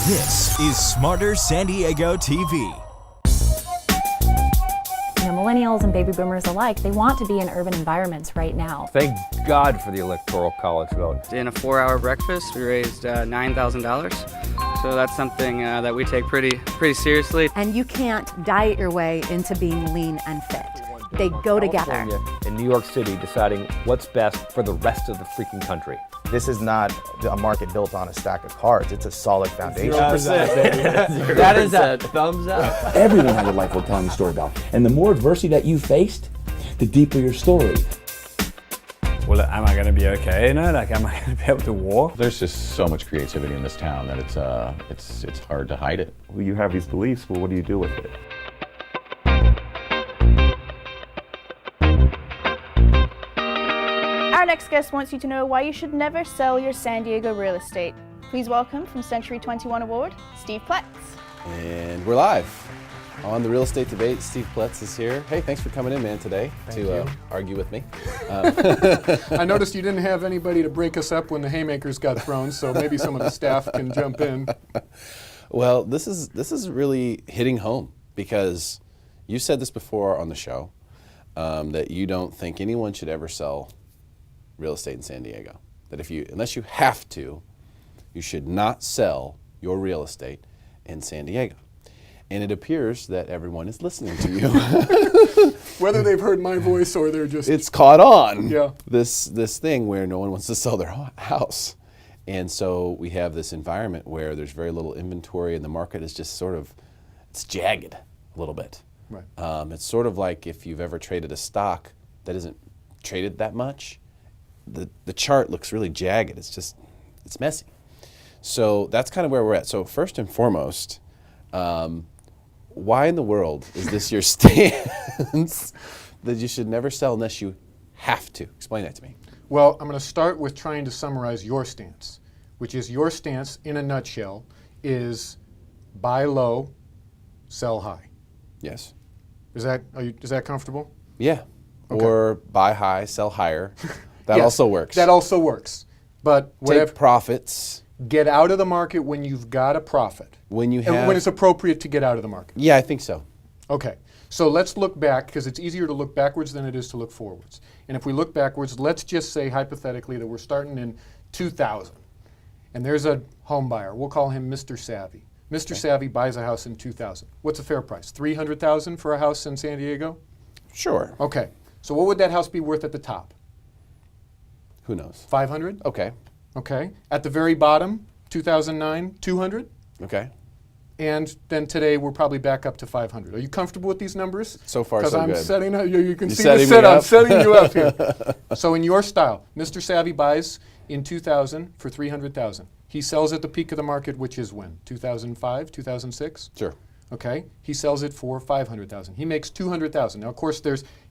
This is Smarter San Diego TV. Millennials and baby boomers alike, they want to be in urban environments right now. Thank God for the Electoral College vote. In a 4-hour breakfast, we raised $9,000. So that's something that we take pretty seriously. And you can't diet your way into being lean and fit. They go together. In New York City, deciding what's best for the rest of the freaking country. This is not a market built on a stack of cards. It's a solid foundation. 0%. That is a thumbs up. Everyone has a life worth telling a story about. And the more adversity that you faced, the deeper your story. Well, am I going to be okay in it? Like, am I going to be able to walk? There's just so much creativity in this town that it's hard to hide it. Well, you have these beliefs, well, what do you do with it? Our next guest wants you to know why you should never sell your San Diego real estate. Please welcome from Century 21 Award, Steve Ploetz. And we're live on the real estate debate. Steve Ploetz is here. Hey, thanks for coming in, man, today to argue with me. I noticed you didn't have anybody to break us up when the haymakers got thrown, so maybe some of the staff can jump in. Well, this is really hitting home because you said this before on the show that you don't think anyone should ever sell real estate in San Diego. That unless you have to, you should not sell your real estate in San Diego. And it appears that everyone is listening to you. Whether they've heard my voice or they're just... It's caught on, yeah. This thing where no one wants to sell their house. And so we have this environment where there's very little inventory and the market is just it's jagged a little bit. Right. It's sort of like if you've ever traded a stock that isn't traded that much, the chart looks really jagged. It's messy. So that's kind of where we're at. So first and foremost, why in the world is this your stance that you should never sell unless you have to? Explain that to me. Well, I'm going to start with trying to summarize your stance, which is your stance in a nutshell is buy low, sell high. Yes. Is that comfortable? Yeah. Okay. Or buy high, sell higher. That yes, also works. That also works. But take profits. Get out of the market when you've got a profit. When it's appropriate to get out of the market. Yeah, I think so. Okay. So let's look back, because it's easier to look backwards than it is to look forwards. And if we look backwards, let's just say hypothetically that we're starting in 2000. And there's a home buyer. We'll call him Mr. Savvy. Mr. Savvy buys a house in 2000. What's a fair price? $300,000 for a house in San Diego? Sure. Okay. So what would that house be worth at the top? Who knows? 500? Okay. Okay. At the very bottom, 2009, 200? Okay. And then today we're probably back up to 500. Are you comfortable with these numbers? So far, so good. Because I'm setting up, you can see the set, I'm setting you up here. So in your style, Mr. Savvy buys in 2000 for $300,000. He sells at the peak of the market, which is when? 2005, 2006? Sure. Okay. He sells it for $500,000. He makes $200,000. Now, of course,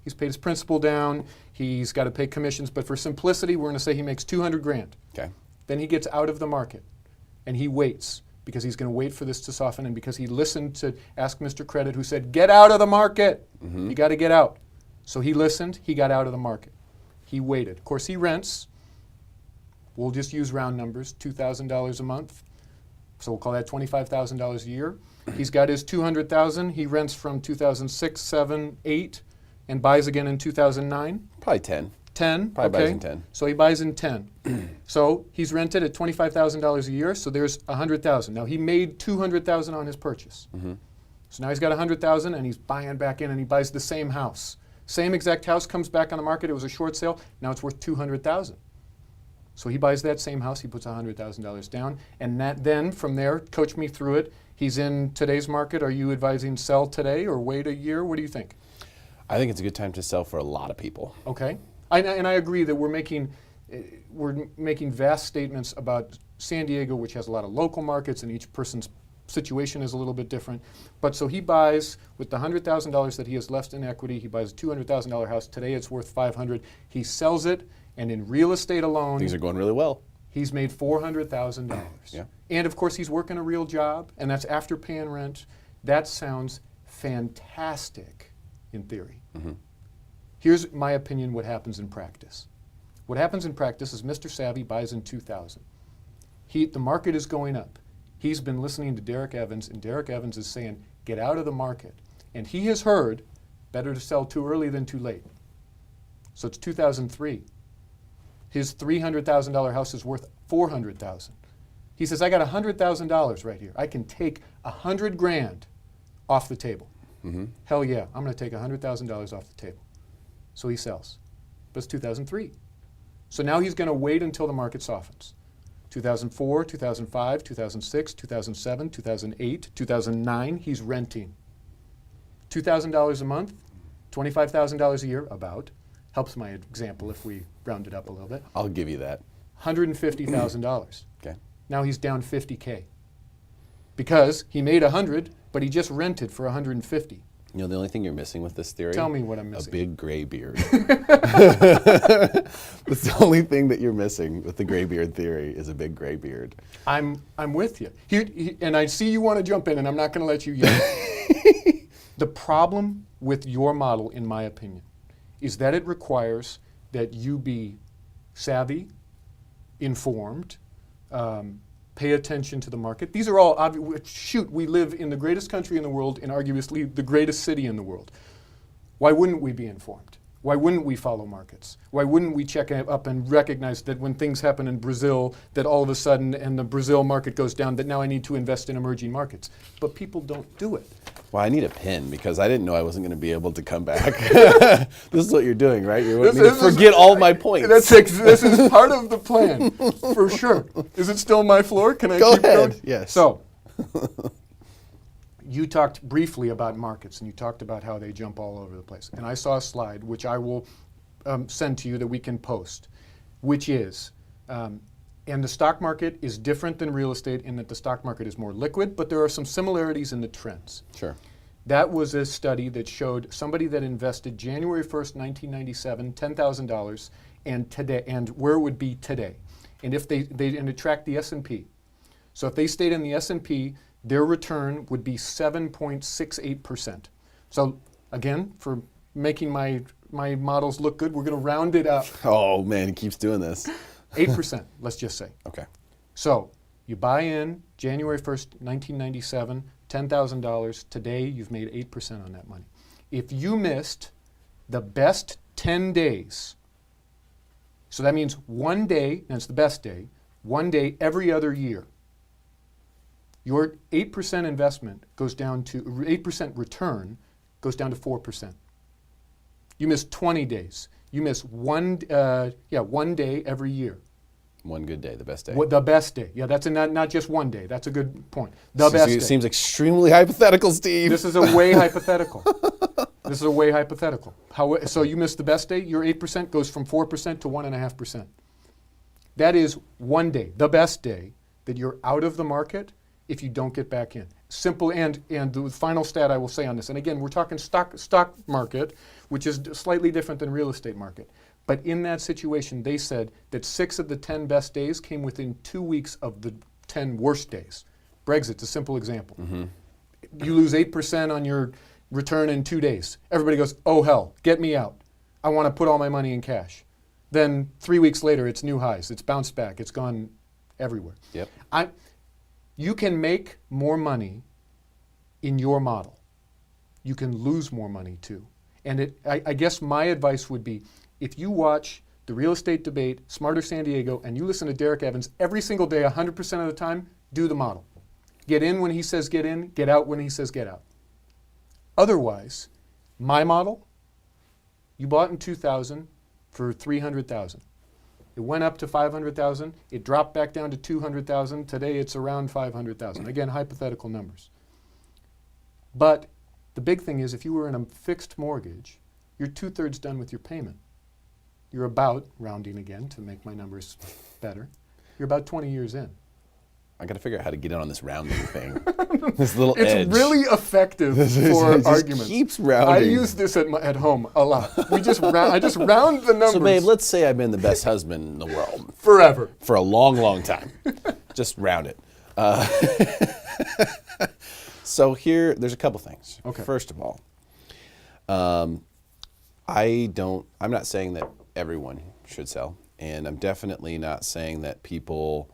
he's paid his principal down. He's got to pay commissions. But for simplicity, we're going to say he makes $200,000. Okay. Then he gets out of the market, and he waits because he's going to wait for this to soften, and because he listened to Ask Mr. Credit, who said, "Get out of the market. Mm-hmm. You got to get out." So he listened. He got out of the market. He waited. Of course, he rents. We'll just use round numbers, $2,000 a month. So we'll call that $25,000 a year. He's got his $200,000. He rents from 2006, 7, 8, and buys again in 2009. Probably 10. 10. Probably okay. buys in 10. So he buys in 10. So he's rented at $25,000 a year. So there's $100,000. Now he made $200,000 on his purchase. Mm-hmm. So now he's got $100,000 and he's buying back in, and he buys the same house. Same exact house comes back on the market. It was a short sale. Now it's worth $200,000. So he buys that same house. He puts $100,000 down, and then from there, coach me through it. He's in today's market. Are you advising sell today or wait a year? What do you think? I think it's a good time to sell for a lot of people. Okay, and I agree that we're making vast statements about San Diego, which has a lot of local markets, and each person's situation is a little bit different. But so he buys with the $100,000 that he has left in equity. He buys a $200,000 house. Today it's worth $500,000. He sells it, and in real estate alone, things are going really well. He's made $400,000. Yeah. And of course, he's working a real job, and that's after paying rent. That sounds fantastic in theory. Mm-hmm. Here's my opinion what happens in practice. What happens in practice is Mr. Savvy buys in 2000. The market is going up. He's been listening to Derek Evans, and Derek Evans is saying, get out of the market. And he has heard, better to sell too early than too late. So it's 2003. His $300,000 house is worth $400,000. He says, I got $100,000 right here. I can take $100,000 off the table. Hell yeah, I'm going to take $100,000 off the table. So he sells. But it's 2003. So now he's going to wait until the market softens. 2004, 2005, 2006, 2007, 2008, 2009, he's renting. $2,000 a month, $25,000 a year, about. Helps my example if we round it up a little bit. I'll give you that. $150,000. Okay. Now he's down $50K. Because he made 100, but he just rented for 150. You know, the only thing you're missing with this theory? Tell me what I'm missing. A big gray beard. That's the only thing that you're missing with the gray beard theory is a big gray beard. I'm with you. And I see you want to jump in, and I'm not going to let you yell. The problem with your model, in my opinion, is that it requires that you be savvy, informed, pay attention to the market. These are all obvious. Shoot, we live in the greatest country in the world and arguably the greatest city in the world. Why wouldn't we be informed? Why wouldn't we follow markets? Why wouldn't we check up and recognize that when things happen in Brazil, that all of a sudden, and the Brazil market goes down, that now I need to invest in emerging markets? But people don't do it. Well, I need a pin because I didn't know I wasn't going to be able to come back. This is what you're doing, right? You want me to forget all my points. This is part of the plan, for sure. Is it still my floor? Can I keep going? Yes. So, you talked briefly about markets, and you talked about how they jump all over the place. And I saw a slide, which I will send to you that we can post, which is, and the stock market is different than real estate in that the stock market is more liquid, but there are some similarities in the trends. Sure. That was a study that showed somebody that invested January 1st, 1997, $10,000, and today, and where it would be today. And if and it tracked the S&P. So if they stayed in the S&P, their return would be 7.68%. So again, for making my models look good, we're going to round it up. Oh man, he keeps doing this. 8%, let's just say. Okay. So you buy in January 1st, 1997, $10,000. Today, you've made 8% on that money. If you missed the best 10 days, so that means one day, and it's the best day, one day every other year, your 8% investment goes down to, 8% return goes down to 4%. You miss 20 days. You miss one day every year. One good day, the best day. The best day. Yeah, that's not just one day. That's a good point. The best day. It seems extremely hypothetical, Steve. This is a way hypothetical. This is a way hypothetical. So you miss the best day, your 8% goes from 4% to 1.5%. That is one day, the best day, that you're out of the market if you don't get back in. Simple, and the final stat I will say on this, and again, we're talking stock market, which is slightly different than real estate market. But in that situation, they said that 6 of the 10 best days came within 2 weeks of the 10 worst days. Brexit's a simple example. You lose 8% on your return in 2 days. Everybody goes, oh hell, get me out. I want to put all my money in cash. Then 3 weeks later, it's new highs. It's bounced back. It's gone everywhere. Yep. You can make more money in your model. You can lose more money too. And I guess my advice would be, if you watch the real estate debate, Smarter San Diego, and you listen to Derek Evans every single day, 100% of the time, do the model. Get in when he says get in, get out when he says get out. Otherwise, my model, you bought in 2000 for $300,000. It went up to $500,000. It dropped back down to $200,000. Today it's around $500,000. Again, hypothetical numbers. But the big thing is, if you were in a fixed mortgage, you're 2/3 done with your payment. You're about, rounding again to make my numbers better, you're about 20 years in. I got to figure out how to get in on this rounding thing. This little edge. It's really effective for arguments. Keeps rounding. I use this at home a lot. I just round the numbers. So, babe, let's say I've been the best husband in the world. Forever. For a long, long time. Just round it. So there's a couple things. Okay. First of all, I'm not saying that everyone should sell, and I'm definitely not saying that people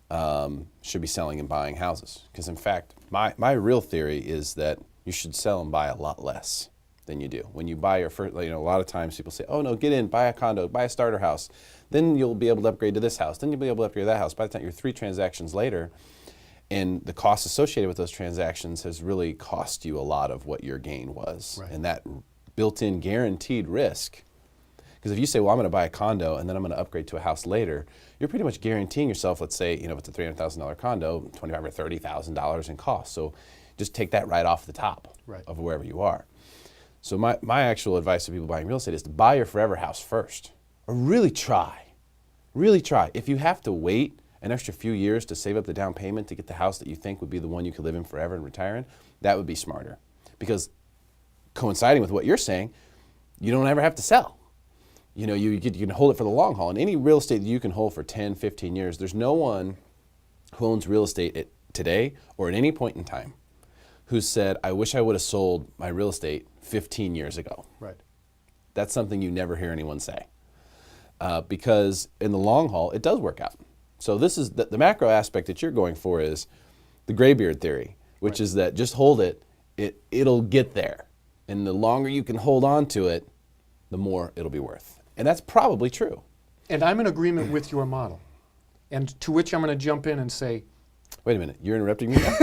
should be selling and buying houses. Because in fact, my real theory is that you should sell and buy a lot less than you do. When you buy your first, a lot of times people say, oh no, get in, buy a condo, buy a starter house. Then you'll be able to upgrade to this house. Then you'll be able to upgrade to that house. By the time you're 3 transactions later, and the cost associated with those transactions has really cost you a lot of what your gain was. Right. And that built-in guaranteed risk. Because if you say, well, I'm going to buy a condo and then I'm going to upgrade to a house later, you're pretty much guaranteeing yourself, let's say, if it's a $300,000 condo, $25,000 or $30,000 in cost. So just take that right off the top of wherever you are. So my actual advice to people buying real estate is to buy your forever house first. Or really try. Really try. If you have to wait an extra few years to save up the down payment to get the house that you think would be the one you could live in forever and retire in, that would be smarter. Because coinciding with what you're saying, you don't ever have to sell. You can hold it for the long haul. And any real estate that you can hold for 10, 15 years, there's no one who owns real estate today or at any point in time who said, I wish I would have sold my real estate 15 years ago. Right. That's something you never hear anyone say. Because in the long haul, it does work out. So this is the macro aspect that you're going for is the graybeard theory, which is that just hold it, it'll get there. And the longer you can hold on to it, the more it'll be worth. And that's probably true. And I'm in agreement with your model. And to which I'm going to jump in and say, wait a minute, you're interrupting me now?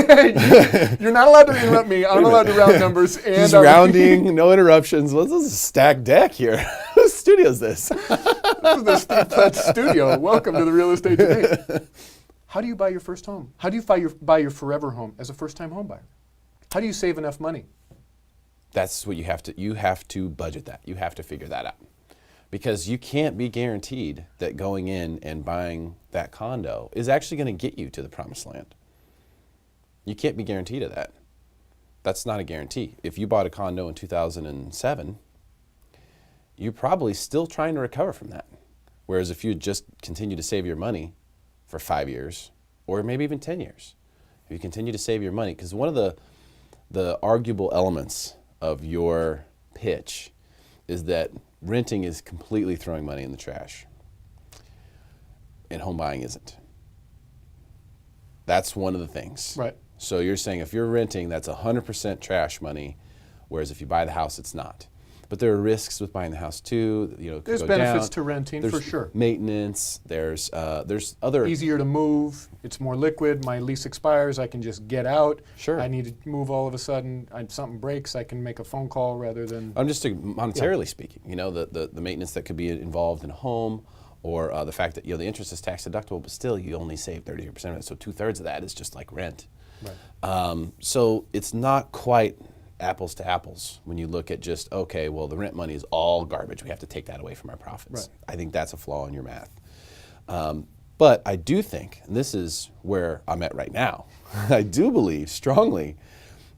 You're not allowed to interrupt me. I'm allowed to round numbers. And just rounding, no interruptions. This is a stacked deck here. Whose studio is this? This is the Steve Ploetz studio. Welcome to the Real Estate Today. How do you buy your first home? How do you buy your forever home as a first-time home buyer? How do you save enough money? That's what you have to budget that. You have to figure that out. Because you can't be guaranteed that going in and buying that condo is actually going to get you to the promised land. You can't be guaranteed of that. That's not a guarantee. If you bought a condo in 2007, you're probably still trying to recover from that. Whereas if you just continue to save your money for 5 years, or maybe even 10 years, if you continue to save your money, because one of the arguable elements of your pitch is that renting is completely throwing money in the trash, and home buying isn't. That's one of the things. Right. So you're saying if you're renting, that's 100% trash money, whereas if you buy the house, it's not. But there are risks with buying the house too. There's benefits to renting for sure. Maintenance. There's other easier to move. It's more liquid. My lease expires. I can just get out. Sure. I need to move all of a sudden. Something breaks. I can make a phone call rather than. I'm just monetarily speaking. The maintenance that could be involved in a home, or the fact that the interest is tax deductible, but still you only save 30% of it. So 2/3 of that is just like rent. Right. So it's not quite apples to apples when you look at just, okay, well, the rent money is all garbage. We have to take that away from our profits. Right. I think that's a flaw in your math. But I do think, and this is where I'm at right now, I do believe strongly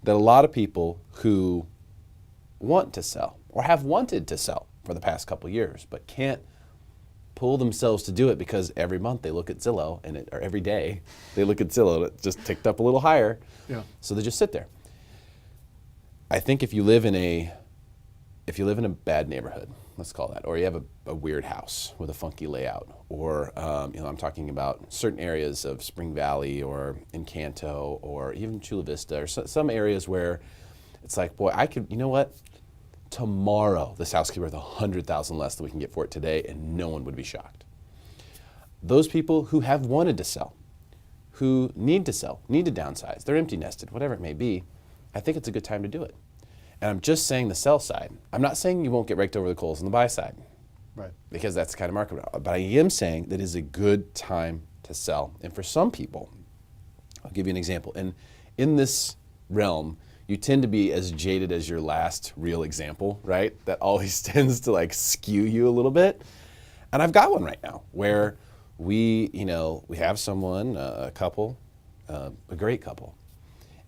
that a lot of people who want to sell or have wanted to sell for the past couple years but can't pull themselves to do it because every month they look at Zillow or every day they look at Zillow and it just ticked up a little higher. Yeah. So they just sit there. I think if you live in a bad neighborhood, let's call that, or you have a weird house with a funky layout, or I'm talking about certain areas of Spring Valley or Encanto or even Chula Vista or some areas where it's like, boy, tomorrow this house could be worth $100,000 less than we can get for it today, and no one would be shocked. Those people who have wanted to sell, who need to sell, need to downsize, they're empty nested, whatever it may be, I think it's a good time to do it. And I'm just saying the sell side. I'm not saying you won't get raked over the coals on the buy side. Right. Because that's the kind of market. But I am saying that it is a good time to sell. And for some people, I'll give you an example. And in this realm, you tend to be as jaded as your last real example, right? That always tends to skew you a little bit. And I've got one right now where we have someone, a couple, a great couple,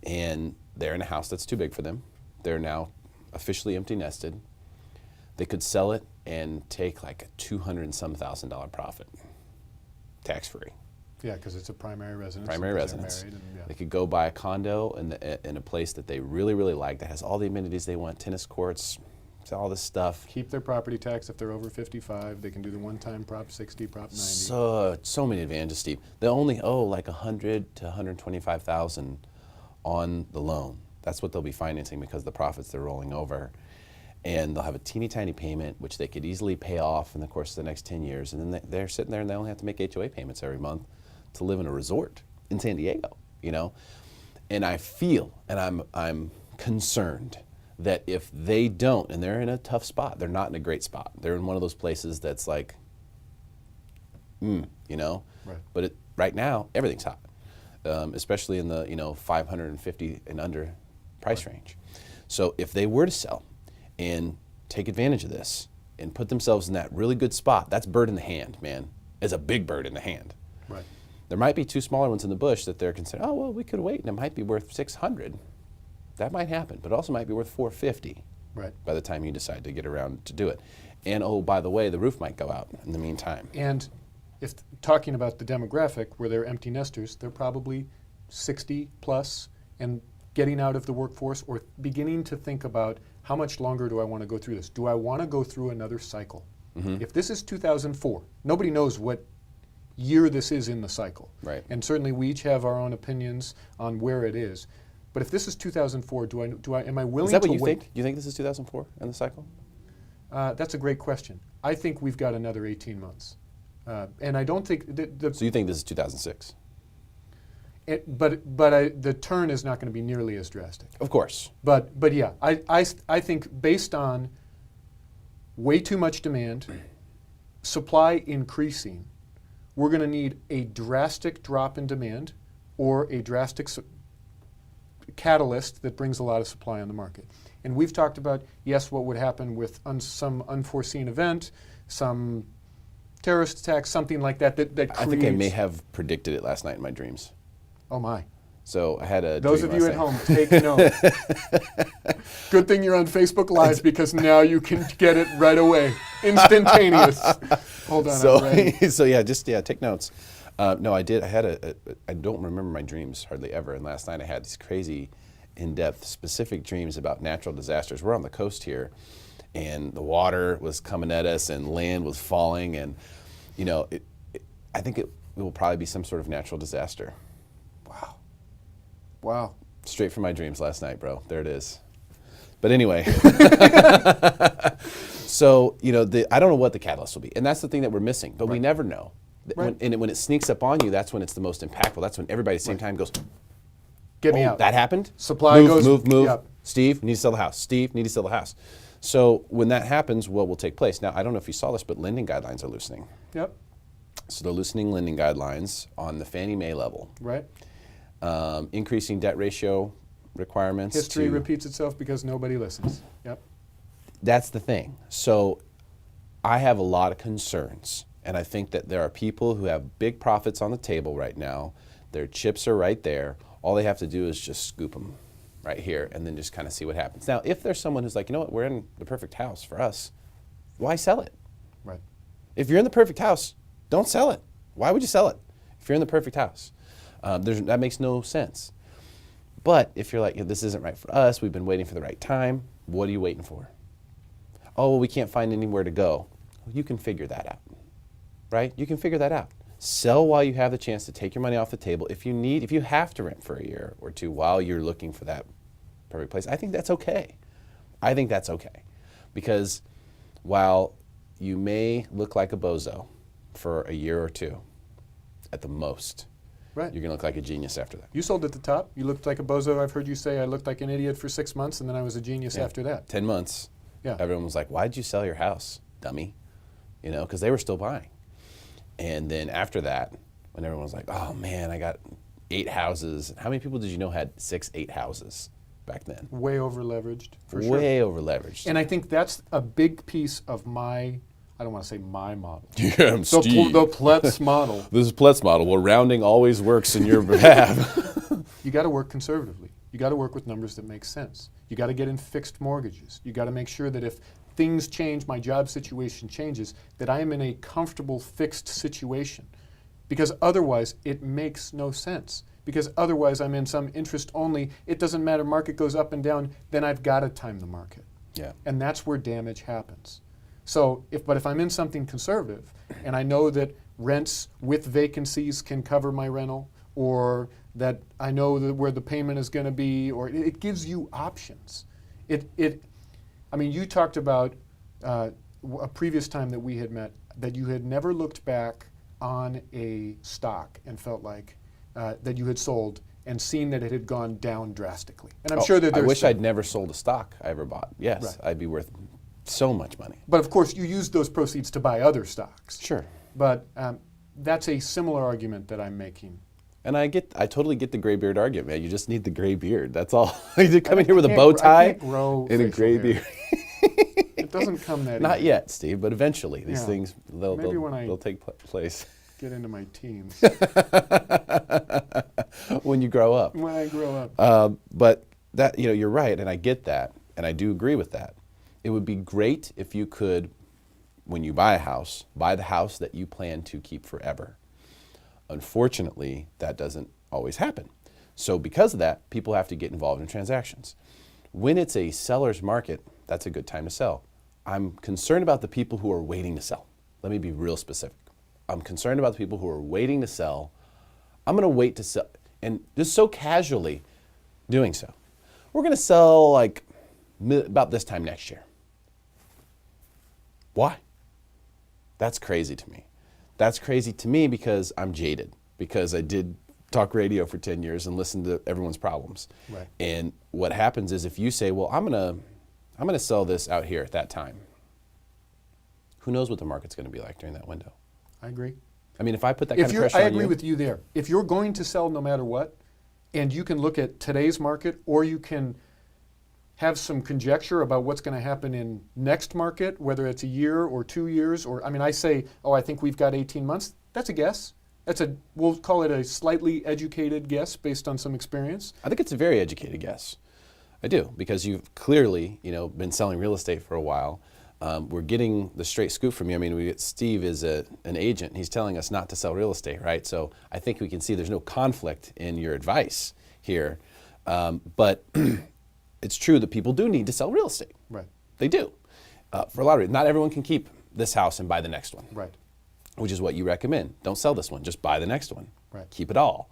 and they're in a house that's too big for them. They're now officially empty nested. They could sell it and take like a $200,000 and some profit, tax free. Yeah, because it's a primary residence. Primary residence. They could go buy a condo in a place that they really, really like that has all the amenities they want: tennis courts, all this stuff. Keep their property tax if they're over 55. They can do the one-time Prop 60, Prop 90. So many advantages, Steve. They only owe like 100 to 125,000 on the loan. That's what they'll be financing because of the profits they're rolling over. And they'll have a teeny tiny payment, which they could easily pay off in the course of the next 10 years. And then they're sitting there and they only have to make HOA payments every month to live in a resort in San Diego, you know? And I feel, and I'm concerned that if they don't, and they're in a tough spot, they're not in a great spot. They're in one of those places that's like, you know? Right. But right now, everything's hot, especially in the, you know, 550 and under price range. So if they were to sell and take advantage of this and put themselves in that really good spot, that's bird in the hand, man. It's a big bird in the hand. Right. There might be two smaller ones in the bush that they're considering, oh, well, we could wait and it might be worth 600. That might happen, but it also might be worth 450 Right. by the time you decide to get around to do it. And oh, by the way, the roof might go out in the meantime. And if talking about the demographic where they're empty nesters, they're probably 60 plus and getting out of the workforce or beginning to think about how much longer do I want to go through this? Do I want to go through another cycle? If this is 2004, nobody knows what year this is in the cycle. Right. And certainly we each have our own opinions on where it is. But if this is 2004, am I willing to wait? Is that what you think? You think this is 2004 in the cycle? That's a great question. I think we've got another 18 months. And I don't think So you think this is 2006? The turn is not going to be nearly as drastic. Of course. But yeah, I think based on way too much demand, supply increasing, we're going to need a drastic drop in demand or a drastic catalyst that brings a lot of supply on the market. And we've talked about, yes, what would happen with some unforeseen event, some terrorist attack, something like that creates... I think I may have predicted it last night in my dreams. Oh my. So I had a Those dream of you last at night. home, take note. Good thing you're on Facebook Live because now you can get it right away. Instantaneous. Hold on, I'm ready. So take notes. No, I did. I don't remember my dreams hardly ever. And last night I had these crazy, in-depth, specific dreams about natural disasters. We're on the coast here, and the water was coming at us, and land was falling, and you know, I think it will probably be some sort of natural disaster. Wow. Straight from my dreams last night, bro. There it is. But anyway, so you know, I don't know what the catalyst will be, and that's the thing that we're missing. But we never know. Right. When it sneaks up on you, that's when it's the most impactful. That's when everybody at the same time goes, Get me out. That happened? Supply goes... Move. Yep. Steve, need to sell the house. Steve, need to sell the house. So when that happens, what will take place? Now, I don't know if you saw this, but lending guidelines are loosening. Yep. So they're loosening lending guidelines on the Fannie Mae level. Right. Increasing debt ratio requirements. History repeats itself because nobody listens. Yep. That's the thing. So I have a lot of concerns, and I think that there are people who have big profits on the table right now. Their chips are right there. All they have to do is just scoop them right here and then just kind of see what happens. Now, if there's someone who's like, you know what, we're in the perfect house for us, why sell it? Right. If you're in the perfect house, don't sell it. Why would you sell it if you're in the perfect house? That makes no sense. But if you're like, this isn't right for us, we've been waiting for the right time, what are you waiting for? Oh, well, we can't find anywhere to go. Well, you can figure that out, right? You can figure that out. Sell while you have the chance to take your money off the table. If you have to rent for a year or two while you're looking for that perfect place, I think that's okay. I think that's okay. Because while you may look like a bozo for a year or two, at the most, right, you're going to look like a genius after that. You sold at the top. You looked like a bozo. I've heard you say I looked like an idiot for 6 months, and then I was a genius after that. 10 months. Yeah. Everyone was like, why'd you sell your house, dummy? You know, because they were still buying. And then after that, when everyone was like, oh man, I got 8 houses. How many people did you know had 6, 8 houses back then? Way over leveraged, for sure. Way over leveraged. And I think that's a big piece of my, I don't want to say my model. Yeah, I'm Steve. The Ploetz model. This is Ploetz model. Well, rounding always works in your behalf. You got to work conservatively. You got to work with numbers that make sense. You got to get in fixed mortgages. You got to make sure that if things change, my job situation changes, that I am in a comfortable fixed situation. Because otherwise, it makes no sense. Because otherwise, I'm in some interest only. It doesn't matter, market goes up and down, then I've got to time the market. Yeah. And that's where damage happens. So, if I'm in something conservative, and I know that rents with vacancies can cover my rental, or that I know that where the payment is going to be, or it gives you options. I mean, you talked about a previous time that we had met that you had never looked back on a stock and felt like that you had sold and seen that it had gone down drastically. And I'm sure that I wish I'd never sold a stock I ever bought. Yes, right. I'd be worth so much money. But of course, you used those proceeds to buy other stocks. Sure. But that's a similar argument that I'm making. And I totally get the gray beard argument, man. You just need the gray beard. That's all. You come in here with a bow tie and a gray beard. It doesn't come that Not easy. yet, Steve, but eventually these things, they'll take place. Get into my teens. When you grow up. When I grow up. But that, you're right, and I get that, and I do agree with that. It would be great if you could, when you buy a house, buy the house that you plan to keep forever. Unfortunately, that doesn't always happen. So because of that, people have to get involved in transactions. When it's a seller's market, that's a good time to sell. I'm concerned about the people who are waiting to sell. Let me be real specific. I'm concerned about the people who are waiting to sell. I'm going to wait to sell, and just so casually doing so. We're going to sell like about this time next year. Why? That's crazy to me. That's crazy to me because I'm jaded, because I did talk radio for 10 years and listened to everyone's problems. Right. And what happens is if you say, well, I'm gonna sell this out here at that time, who knows what the market's going to be like during that window? I agree. I mean, if I put that kind of pressure on you. I agree with you there. If you're going to sell no matter what, and you can look at today's market, or you can have some conjecture about what's going to happen in next market, whether it's a year or 2 years, or, I mean, I say, I think we've got 18 months. That's a guess. We'll call it a slightly educated guess based on some experience. I think it's a very educated guess. I do, because you've clearly, been selling real estate for a while. We're getting the straight scoop from you. I mean, Steve is an agent. He's telling us not to sell real estate, right? So I think we can see there's no conflict in your advice here. But it's true that people do need to sell real estate. Right. They do. For a lot of reasons. Not everyone can keep this house and buy the next one. Right. Which is what you recommend. Don't sell this one, just buy the next one. Right. Keep it all.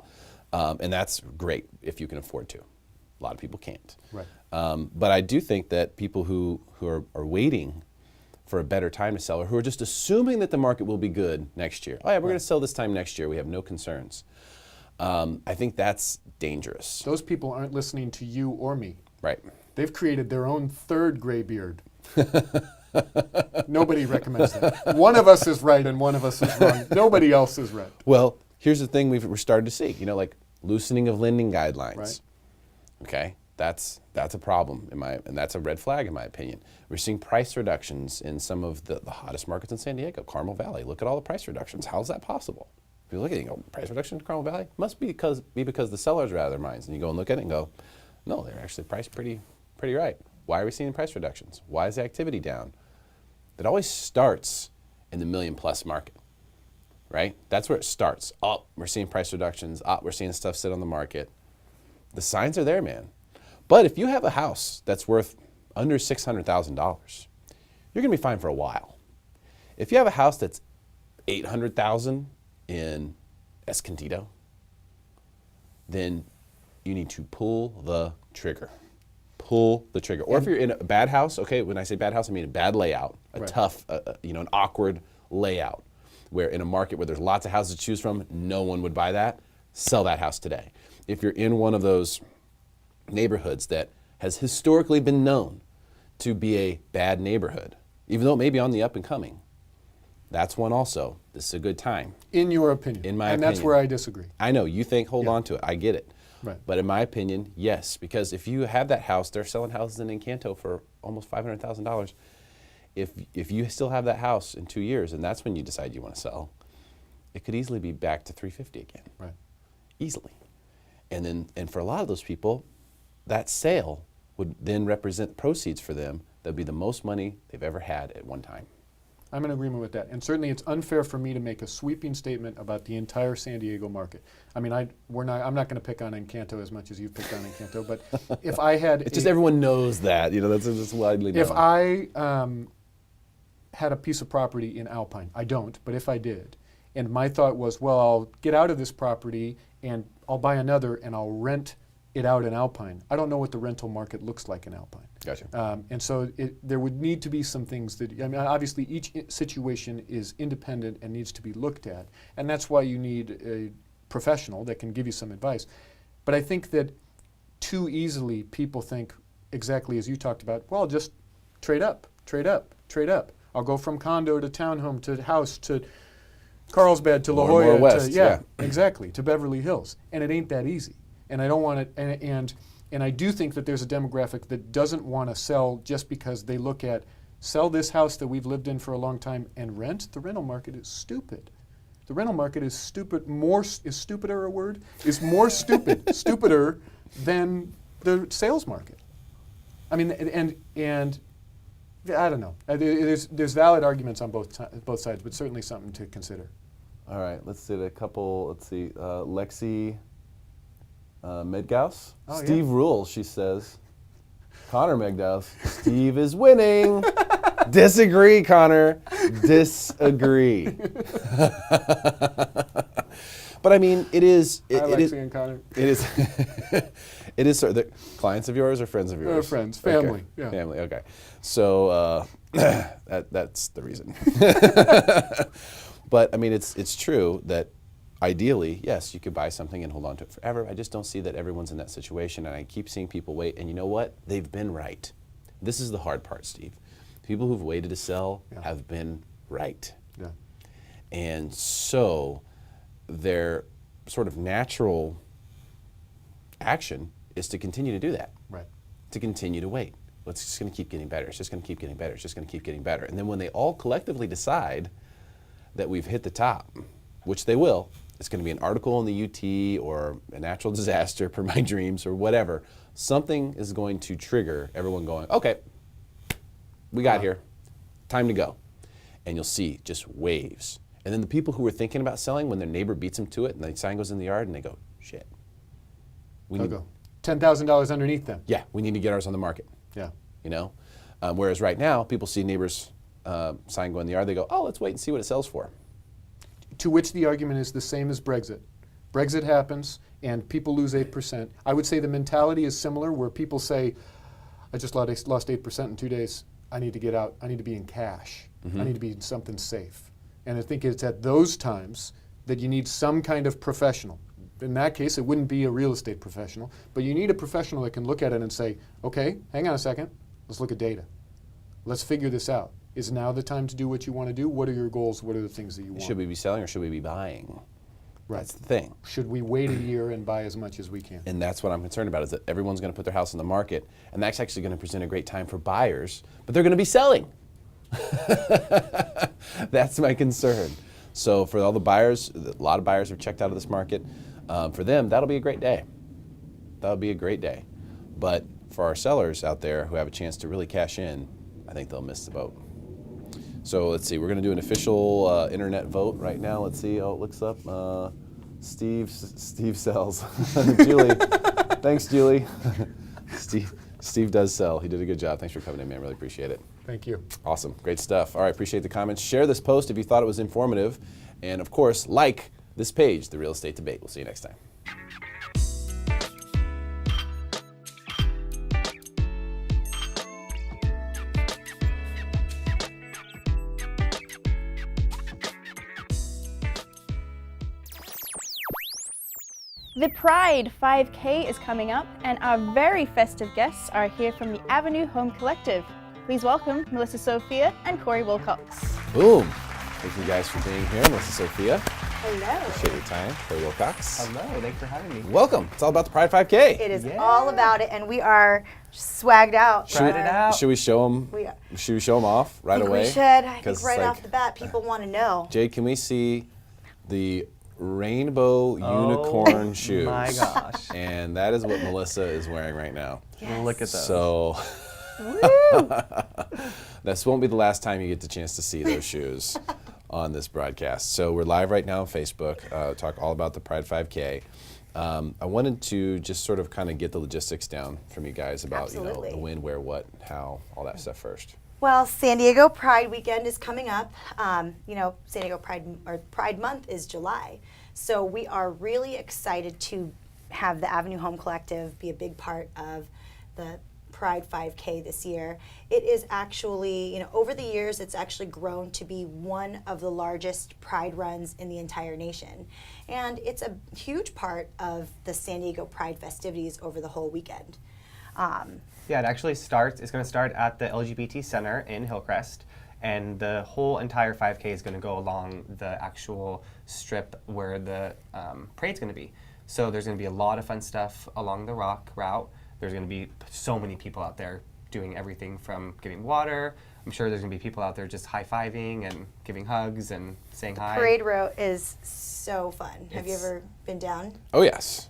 And that's great if you can afford to. A lot of people can't. Right. But I do think that people who are waiting for a better time to sell, or who are just assuming that the market will be good next year. Oh yeah, we're going to sell this time next year. We have no concerns. I think that's dangerous. Those people aren't listening to you or me. Right. They've created their own third gray beard. Nobody recommends that. One of us is right and one of us is wrong. Nobody else is right. Well, here's the thing we're starting to see. Like loosening of lending guidelines. Right. Okay, that's a problem and that's a red flag in my opinion. We're seeing price reductions in some of the hottest markets in San Diego, Carmel Valley. Look at all the price reductions. How is that possible? If you look at it, you go, price reduction in Carmel Valley must be because the sellers are out of their minds. And you go and look at it and go, no, they're actually priced pretty right. Why are we seeing price reductions? Why is the activity down? It always starts in the $1 million+ market, right? That's where it starts. Oh, we're seeing price reductions. Oh, we're seeing stuff sit on the market. The signs are there, man. But if you have a house that's worth under $600,000, you're going to be fine for a while. If you have a house that's $800,000 in Escondido, then you need to pull the trigger. Pull the trigger. Or if you're in a bad house, okay, when I say bad house, I mean a bad layout, a tough, an awkward layout, where in a market where there's lots of houses to choose from, no one would buy that, sell that house today. If you're in one of those neighborhoods that has historically been known to be a bad neighborhood, even though it may be on the up and coming, that's one also. This is a good time. In your opinion. In my opinion. And that's where I disagree. I know, you think hold on to it. I get it. Right. But in my opinion, yes, because if you have that house, they're selling houses in Encanto for almost $500,000. If you still have that house in 2 years and that's when you decide you want to sell, it could easily be back to $350,000 again. Right. Easily. And for a lot of those people, that sale would then represent proceeds for them that would be the most money they've ever had at one time. I'm in agreement with that. And certainly it's unfair for me to make a sweeping statement about the entire San Diego market. I mean, I'm not going to pick on Encanto as much as you've picked on Encanto, but if I had... It's just everyone knows that, that's just widely known. If I had a piece of property in Alpine, I don't, but if I did, and my thought was, well, I'll get out of this property and I'll buy another and I'll rent it out in Alpine. I don't know what the rental market looks like in Alpine. Gotcha. And so there would need to be some things that, I mean, obviously each situation is independent and needs to be looked at. And that's why you need a professional that can give you some advice. But I think that too easily people think exactly as you talked about, well, just trade up, trade up, trade up. I'll go from condo to townhome to house to Carlsbad to La Jolla. More west, yeah, exactly, to Beverly Hills. And it ain't that easy. And I don't want it, and I do think that there's a demographic that doesn't want to sell just because they look at, sell this house that we've lived in for a long time and rent. The rental market is stupid. The rental market is stupid, is stupider a word? Is more stupid, stupider than the sales market. I mean, and I don't know. There's valid arguments on both sides, but certainly something to consider. All right, let's do a couple, let's see, Lexi Medgaus. Oh, Steve rules, she says. Connor Medgaus, Steve is winning. Disagree, Connor. Disagree. But I mean, it is. Hi, Lexi and Connor. It is. It is. The clients of yours or friends of yours? Friends, family. Okay. Yeah. Family. Okay. So that's the reason. But I mean, it's true that ideally, yes, you could buy something and hold on to it forever. I just don't see that everyone's in that situation, and I keep seeing people wait. And you know what? They've been right. This is the hard part, Steve. People who've waited to sell have been right. Yeah. And so their sort of natural action is to continue to do that. Right. To continue to wait. Well, it's just going to keep getting better. It's just going to keep getting better. It's just going to keep getting better. And then when they all collectively decide that we've hit the top, which they will, it's going to be an article in the UT or a natural disaster per my dreams or whatever. Something is going to trigger everyone going, okay, we got here, time to go. And you'll see just waves. And then the people who were thinking about selling, when their neighbor beats them to it and the sign goes in the yard and they go, shit. They'll go $10,000 underneath them. Yeah, we need to get ours on the market. Yeah. You know? Whereas right now, people see neighbors' sign go in the yard, they go, oh, let's wait and see what it sells for. To which the argument is the same as Brexit. Brexit happens and people lose 8%. I would say the mentality is similar where people say, I just lost 8% in 2 days. I need to get out. I need to be in cash. I need to be in something safe. And I think it's at those times that you need some kind of professional. In that case, it wouldn't be a real estate professional, but you need a professional that can look at it and say, okay, hang on a second, let's look at data. Let's figure this out. Is now the time to do what you want to do? What are your goals? What are the things that you want? Should we be selling or should we be buying? Right. That's the thing. Should we wait a year and buy as much as we can? And that's what I'm concerned about, is that everyone's going to put their house on the market, and that's actually going to present a great time for buyers, but they're going to be selling. That's my concern. So for all the buyers, a lot of buyers have checked out of this market. For them, that'll be a great day. That'll be a great day. But for our sellers out there who have a chance to really cash in, I think they'll miss the boat. So let's see, we're going to do an official internet vote right now. Let's see, oh, it looks up. Steve sells. Julie, thanks, Julie. Steve does sell. He did a good job. Thanks for coming in, man. Really appreciate it. Thank you. Awesome. Great stuff. All right, appreciate the comments. Share this post if you thought it was informative. And of course, like this page, The Real Estate Debate. We'll see you next time. The Pride 5K is coming up, and our very festive guests are here from the Avenue Home Collective. Please welcome Melissa Sophia and Corey Wilcox. Boom. Thank you guys for being here. Melissa Sophia. Hello. Appreciate your time. Corey Wilcox. Hello, thanks for having me. Welcome. It's all about the Pride 5K. It is all about it, and we are swagged out. Should we show them? Should we show them off right away? We should. I think right off the bat, people want to know. Jay, can we see the rainbow unicorn shoes? My gosh. And that is what Melissa is wearing right now. Yes. Look at those. So This won't be the last time you get the chance to see those shoes on this broadcast. So we're live right now on Facebook, talk all about the Pride 5K. I wanted to just sort of kind of get the logistics down from you guys about the when, where, what, how, all that stuff first. Well, San Diego Pride Weekend is coming up. San Diego Pride Month is July. So we are really excited to have the Avenue Home Collective be a big part of the Pride 5K this year. It is actually, over the years, it's actually grown to be one of the largest Pride runs in the entire nation. And it's a huge part of the San Diego Pride festivities over the whole weekend. Yeah, it's going to start at the LGBT Center in Hillcrest, and the whole entire 5K is going to go along the actual strip where the parade's going to be. So there's going to be a lot of fun stuff along the rock route. There's going to be so many people out there doing everything from giving water. I'm sure there's going to be people out there just high-fiving and giving hugs and saying hi. Parade route is so fun. Have you ever been down? Oh, yes.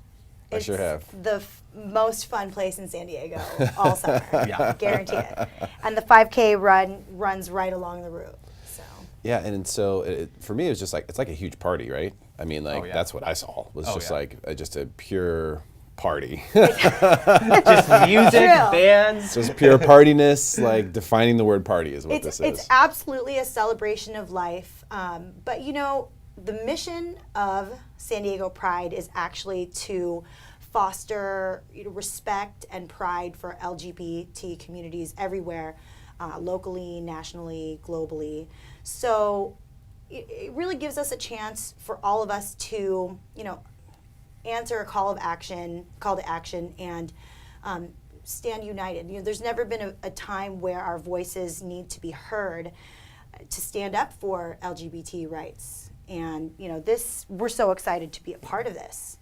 I sure have. The most fun place in San Diego all summer. Yeah. Guarantee it. And the 5K runs right along the route. So. Yeah, and so for me, it was just like, it's like a huge party, right? I mean, that's what I saw. Was just like just a pure party. Just music, bands. Just pure partiness, like defining the word party is what this is. It's absolutely a celebration of life. But the mission of San Diego Pride is actually to foster respect and pride for LGBT communities everywhere, locally, nationally, globally. So it really gives us a chance for all of us to, answer a call to action and stand united. There's never been a time where our voices need to be heard to stand up for LGBT rights. And we're so excited to be a part of this.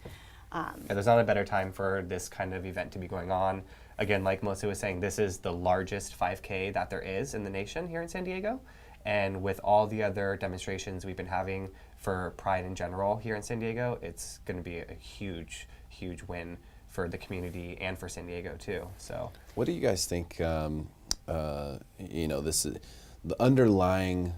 There's not a better time for this kind of event to be going on. Again, like Melissa was saying, this is the largest 5K that there is in the nation here in San Diego. And with all the other demonstrations we've been having for Pride in general here in San Diego, it's going to be a huge, huge win for the community and for San Diego too. So, what do you guys think? This is the underlying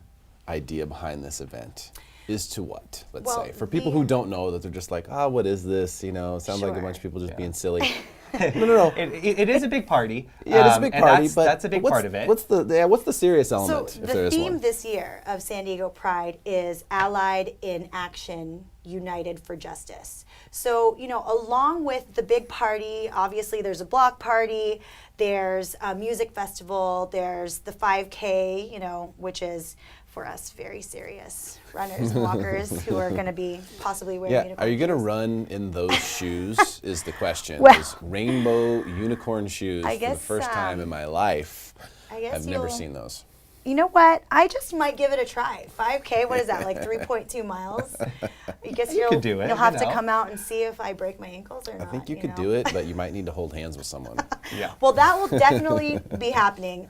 idea behind this event is to what? Let's say for people who don't know, that they're just like, what is this? Sounds like a bunch of people just being silly. No. It is a big party. Yeah, it is a big party, but that's a big part of it. What's the serious element? So the theme this year of San Diego Pride is Allied in Action, United for Justice. So along with the big party, obviously there's a block party, there's a music festival, there's the 5K, which is for us very serious runners and walkers who are going to be possibly wearing unicorn are you going to shoes. run in those shoes is the question. Well, those rainbow unicorn shoes for the first time in my life. I've never seen those. You know what? I just might give it a try. 5K, what is that, like 3.2 miles? I guess you could do it. You'll have to come out and see if I break my ankles or not. I think you could do it, but you might need to hold hands with someone. Yeah. Well, that will definitely be happening.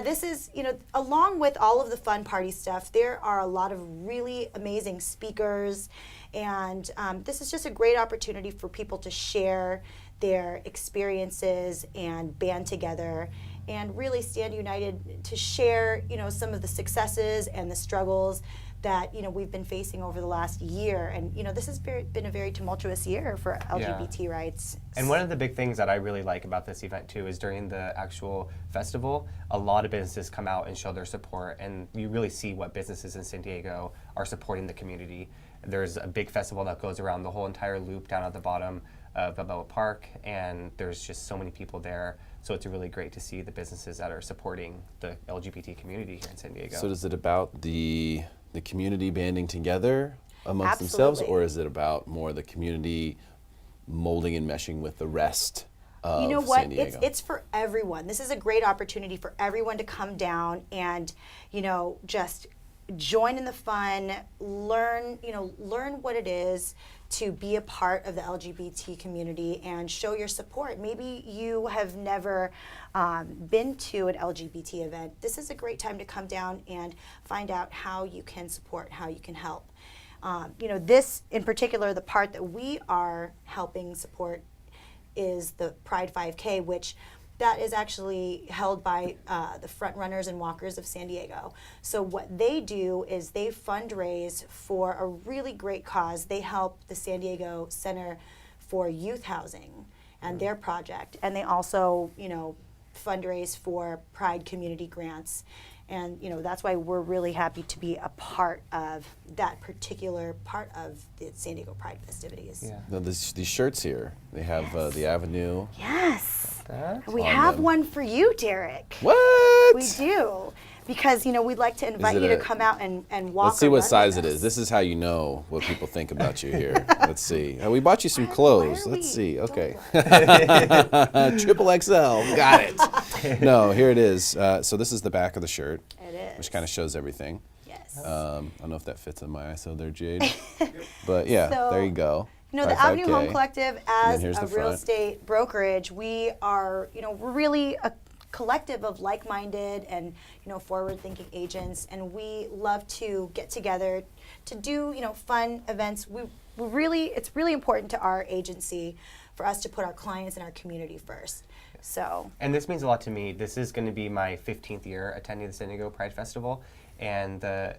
This is, along with all of the fun party stuff, there are a lot of really amazing speakers, and this is just a great opportunity for people to share their experiences and band together and really stand united to share, some of the successes and the struggles that we've been facing over the last year. And this has been a very tumultuous year for LGBT rights. And one of the big things that I really like about this event too is during the actual festival, a lot of businesses come out and show their support, and you really see what businesses in San Diego are supporting the community. There's a big festival that goes around the whole entire loop down at the bottom of Balboa Park, and there's just so many people there. So it's really great to see the businesses that are supporting the LGBT community here in San Diego. So is it about the community banding together amongst themselves, or is it about more the community molding and meshing with the rest of San Diego? It's for everyone. This is a great opportunity for everyone to come down and, just join in the fun, learn what it is to be a part of the LGBT community and show your support. Maybe you have never been to an LGBT event. This is a great time to come down and find out how you can support, how you can help. This in particular, the part that we are helping support is the Pride 5K, which that is actually held by the front runners and walkers of San Diego. So what they do is they fundraise for a really great cause. They help the San Diego Center for Youth Housing and their project, and they also, fundraise for Pride community grants. And that's why we're really happy to be a part of that particular part of the San Diego Pride festivities. Yeah. Now these shirts here, they have the Avenue. Yes. We on have them. one for you, Derek. What? We do. Because, we'd like to invite you to come out and walk. Let's see or what run size with it us. is. This is how you know what people think about you here. Let's see. We bought you some clothes. Let's see. Okay. Triple XL. Got it. No, here it is. So this is the back of the shirt. It is. Which kind of shows everything. Yes. I don't know if that fits in my ISO there, Jade. But yeah, So, there you go. The 5K. Avenue Home Collective, as here's a the real front. estate brokerage, we are, we're really a collective of like-minded and, forward-thinking agents, and we love to get together to do, fun events. It's really important to our agency for us to put our clients and our community first. So. And this means a lot to me. This is going to be my 15th year attending the San Diego Pride Festival, and the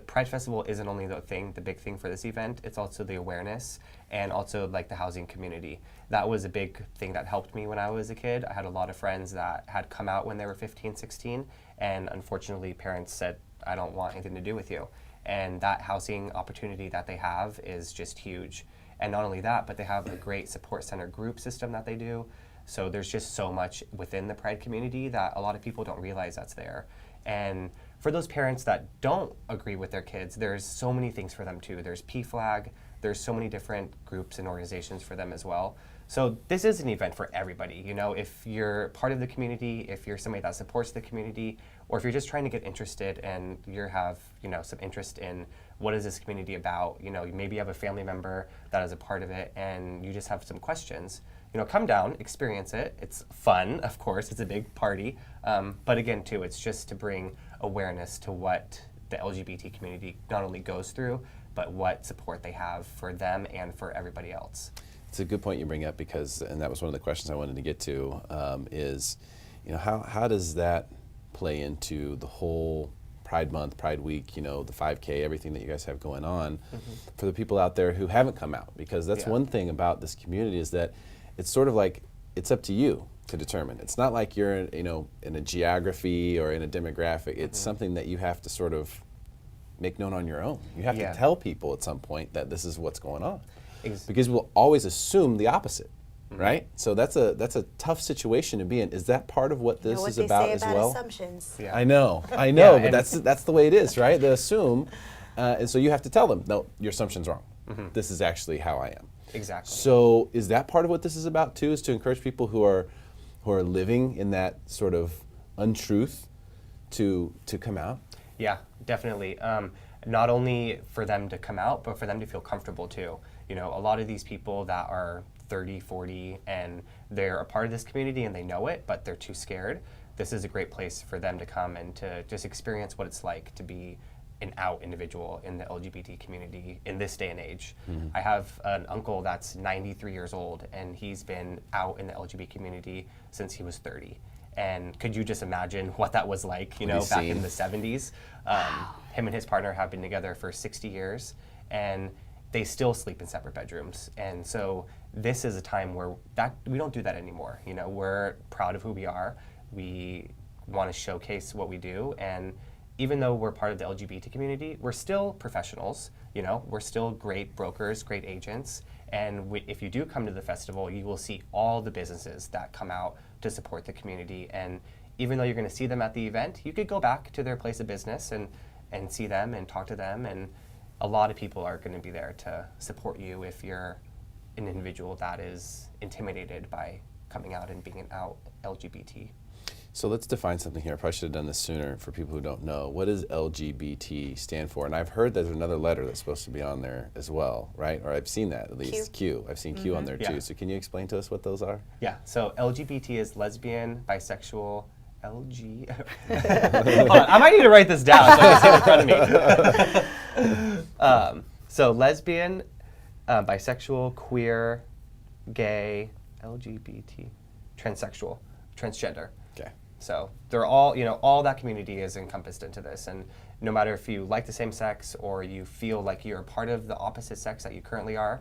Pride Festival isn't only the big thing for this event, it's also the awareness and also like the housing community. That was a big thing that helped me when I was a kid. I had a lot of friends that had come out when they were 15, 16, and unfortunately parents said, I don't want anything to do with you. And that housing opportunity that they have is just huge. And not only that, but they have a great support center group system that they do. So there's just so much within the Pride community that a lot of people don't realize that's there. And for those parents that don't agree with their kids, there's so many things for them too. There's PFLAG, there's so many different groups and organizations for them as well. So this is an event for everybody. If you're part of the community, if you're somebody that supports the community, or if you're just trying to get interested and you have, some interest in what is this community about, maybe you have a family member that is a part of it and you just have some questions, come down, experience it. It's fun, of course, it's a big party. But again, too, it's just to bring awareness to what the LGBT community not only goes through, but what support they have for them and for everybody else. It's a good point you bring up because, and that was one of the questions I wanted to get to, is, how does that play into the whole Pride Month, Pride Week, the 5K, everything that you guys have going on for the people out there who haven't come out? Because that's one thing about this community is that it's sort of like it's up to you to determine. It's not like you're in a geography or in a demographic. It's something that you have to sort of make known on your own. You have to tell people at some point that this is what's going on. Because we'll always assume the opposite, right? So that's a tough situation to be in. Is that part of what this is about as well? Assumptions. Yeah. I know, but that's the way it is, right? They assume, and so you have to tell them, no, your assumption's wrong. This is actually how I am. Exactly. So is that part of what this is about too? Is to encourage people who are living in that sort of untruth to come out? Yeah, definitely. Not only for them to come out, but for them to feel comfortable too. A lot of these people that are 30, 40, and they're a part of this community and they know it, but they're too scared. This is a great place for them to come and to just experience what it's like to be an out individual in the LGBT community in this day and age. I have an uncle that's 93 years old, and he's been out in the LGBT community since he was 30. And could you just imagine what that was like, back in the 70s? Him and his partner have been together for 60 years, and they still sleep in separate bedrooms. And so this is a time where we don't do that anymore. We're proud of who we are. We want to showcase what we do. And even though we're part of the LGBT community, we're still professionals. We're still great brokers, great agents. And if you do come to the festival, you will see all the businesses that come out to support the community. And even though you're going to see them at the event, you could go back to their place of business and see them and talk to them. And a lot of people are going to be there to support you if you're an individual that is intimidated by coming out and being an out LGBT. So let's define something here. I probably should have done this sooner for people who don't know. What does LGBT stand for? And I've heard there's another letter that's supposed to be on there as well, right? Or I've seen that at least. Q. I've seen Q on there too. So can you explain to us what those are? Yeah, so LGBT is lesbian, bisexual, LG. Hold on, I might need to write this down so I can see it in front of me. So lesbian, bisexual, queer, gay, LGBT, transsexual. transgender. Okay. So they're all, all that community is encompassed into this. And no matter if you like the same sex or you feel like you're a part of the opposite sex that you currently are,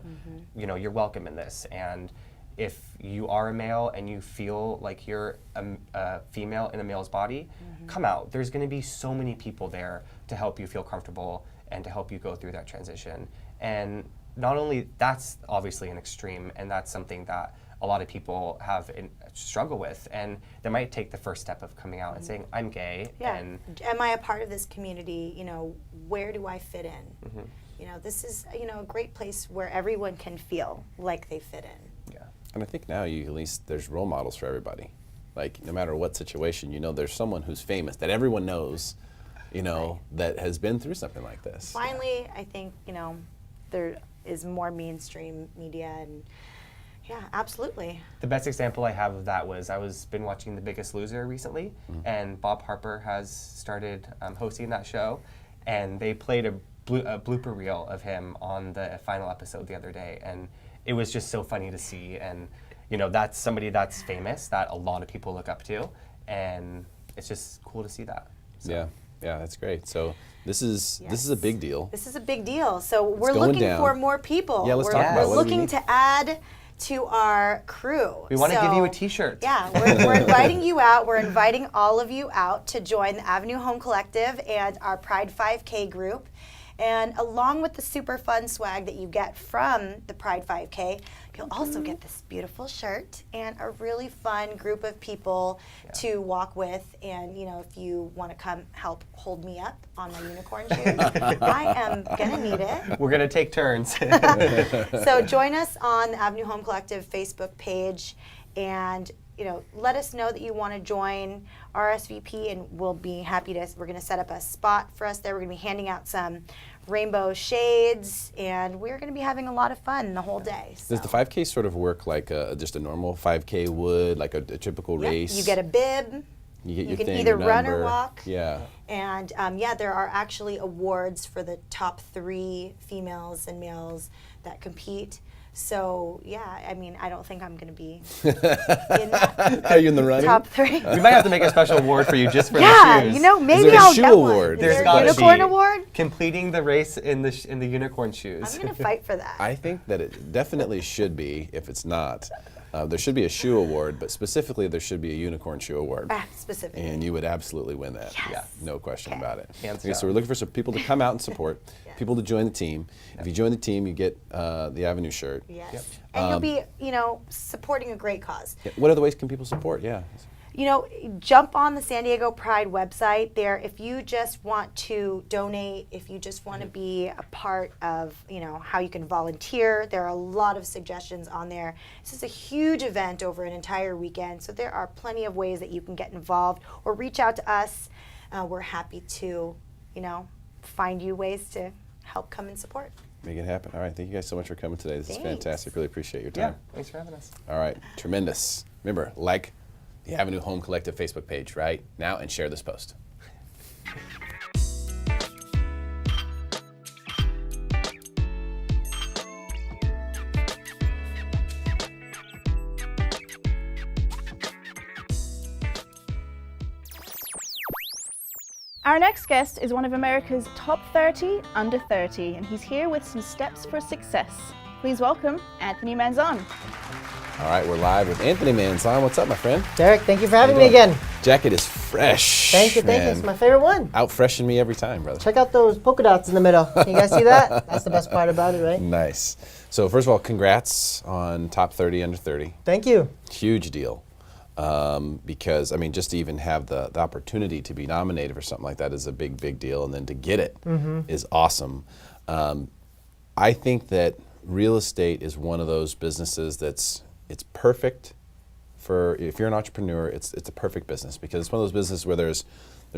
you're welcome in this. And if you are a male and you feel like you're a female in a male's body, come out. There's going to be so many people there to help you feel comfortable and to help you go through that transition. And not only that's obviously an extreme, and that's something that a lot of people have struggle with, and they might take the first step of coming out and saying, I'm gay. Yeah. And am I a part of this community? Where do I fit in? This is, a great place where everyone can feel like they fit in. Yeah. And I think now at least there's role models for everybody. Like no matter what situation, there's someone who's famous that everyone knows, that has been through something like this. Finally, I think, there is more mainstream media and yeah, absolutely. The best example I have of that was I was been watching The Biggest Loser recently, and Bob Harper has started hosting that show, and they played a blooper reel of him on the final episode the other day, and it was just so funny to see. And that's somebody that's famous that a lot of people look up to, and it's just cool to see that. So. Yeah, that's great. So this is a big deal. This is a big deal. So we're going looking down. for more people. Yeah, let's talk about it. We're looking to add to our crew. We want to give you a t-shirt. Yeah, we're inviting you out. We're inviting all of you out to join the Avenue Home Collective and our Pride 5K group. And along with the super fun swag that you get from the Pride 5K, you'll also get this beautiful shirt and a really fun group of people to walk with. And if you want to come help hold me up on my unicorn shoes, I am gonna need it. We're gonna take turns. So join us on the Avenue Home Collective Facebook page, and let us know that you want to join RSVP, and we'll be happy to. We're going to set up a spot for us there. We're going to be handing out some rainbow shades, and we're going to be having a lot of fun the whole day. So. Does the 5K sort of work like just a normal 5K would, like a typical race? You get a bib. You can thing, either your run or number. walk. Yeah. And there are actually awards for the top 3 females and males that compete. So, I don't think I'm going to be in that. Are you in the running? Top 3. We might have to make a special award for you just for the shoes. Maybe I'll get award? one. There's Is there got a unicorn award? Completing the race in the unicorn shoes. I'm going to fight for that. I think that it definitely should be, if it's not. There should be a shoe award, but specifically there should be a unicorn shoe award. Specifically. And you would absolutely win that. Yes. Yeah, no question about it. Hands Okay, down. so we're looking for some people to come out and support, people to join the team. If you join the team, you get the Avenue shirt. Yes. Yep. And you'll be, supporting a great cause. What other ways can people support? Yeah. Jump on the San Diego Pride website there if you just want to donate, if you just want to be a part of, how you can volunteer. There are a lot of suggestions on there. This is a huge event over an entire weekend, so there are plenty of ways that you can get involved or reach out to us. We're happy to, find you ways to help come and support. Make it happen. All right. Thank you guys so much for coming today. This is fantastic. Really appreciate your time. Yeah, thanks for having us. All right. Tremendous. Remember, like the Avenue Home Collective Facebook page right now and share this post. Our next guest is one of America's top 30 under 30, and he's here with some steps for success. Please welcome Anthony Manzon. All right, we're live with Anthony Manzon. What's up, my friend? Derek, thank you for having me again. Jacket is fresh. Thank you. It's my favorite one. Out freshen me every time, brother. Check out those polka dots in the middle. Can you guys see that? That's the best part about it, right? Nice. So first of all, congrats on top 30 under 30. Thank you. Huge deal. Because, just to even have the opportunity to be nominated for something like that is a big, big deal. And then to get it is awesome. I think that real estate is one of those businesses it's perfect for, if you're an entrepreneur, it's a perfect business because it's one of those businesses where there's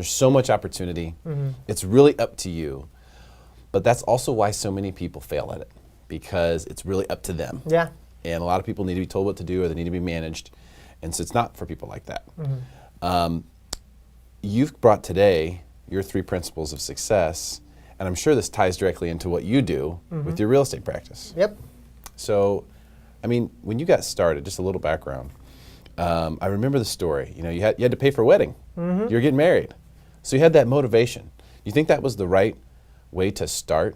so much opportunity. It's really up to you. But that's also why so many people fail at it, because it's really up to them. Yeah. And a lot of people need to be told what to do or they need to be managed. And so it's not for people like that. You've brought today your 3 principles of success, and I'm sure this ties directly into what you do with your real estate practice. Yep. So, when you got started, just a little background, I remember the story. You know, you had to pay for a wedding. You're getting married. So you had that motivation. You think that was the right way to start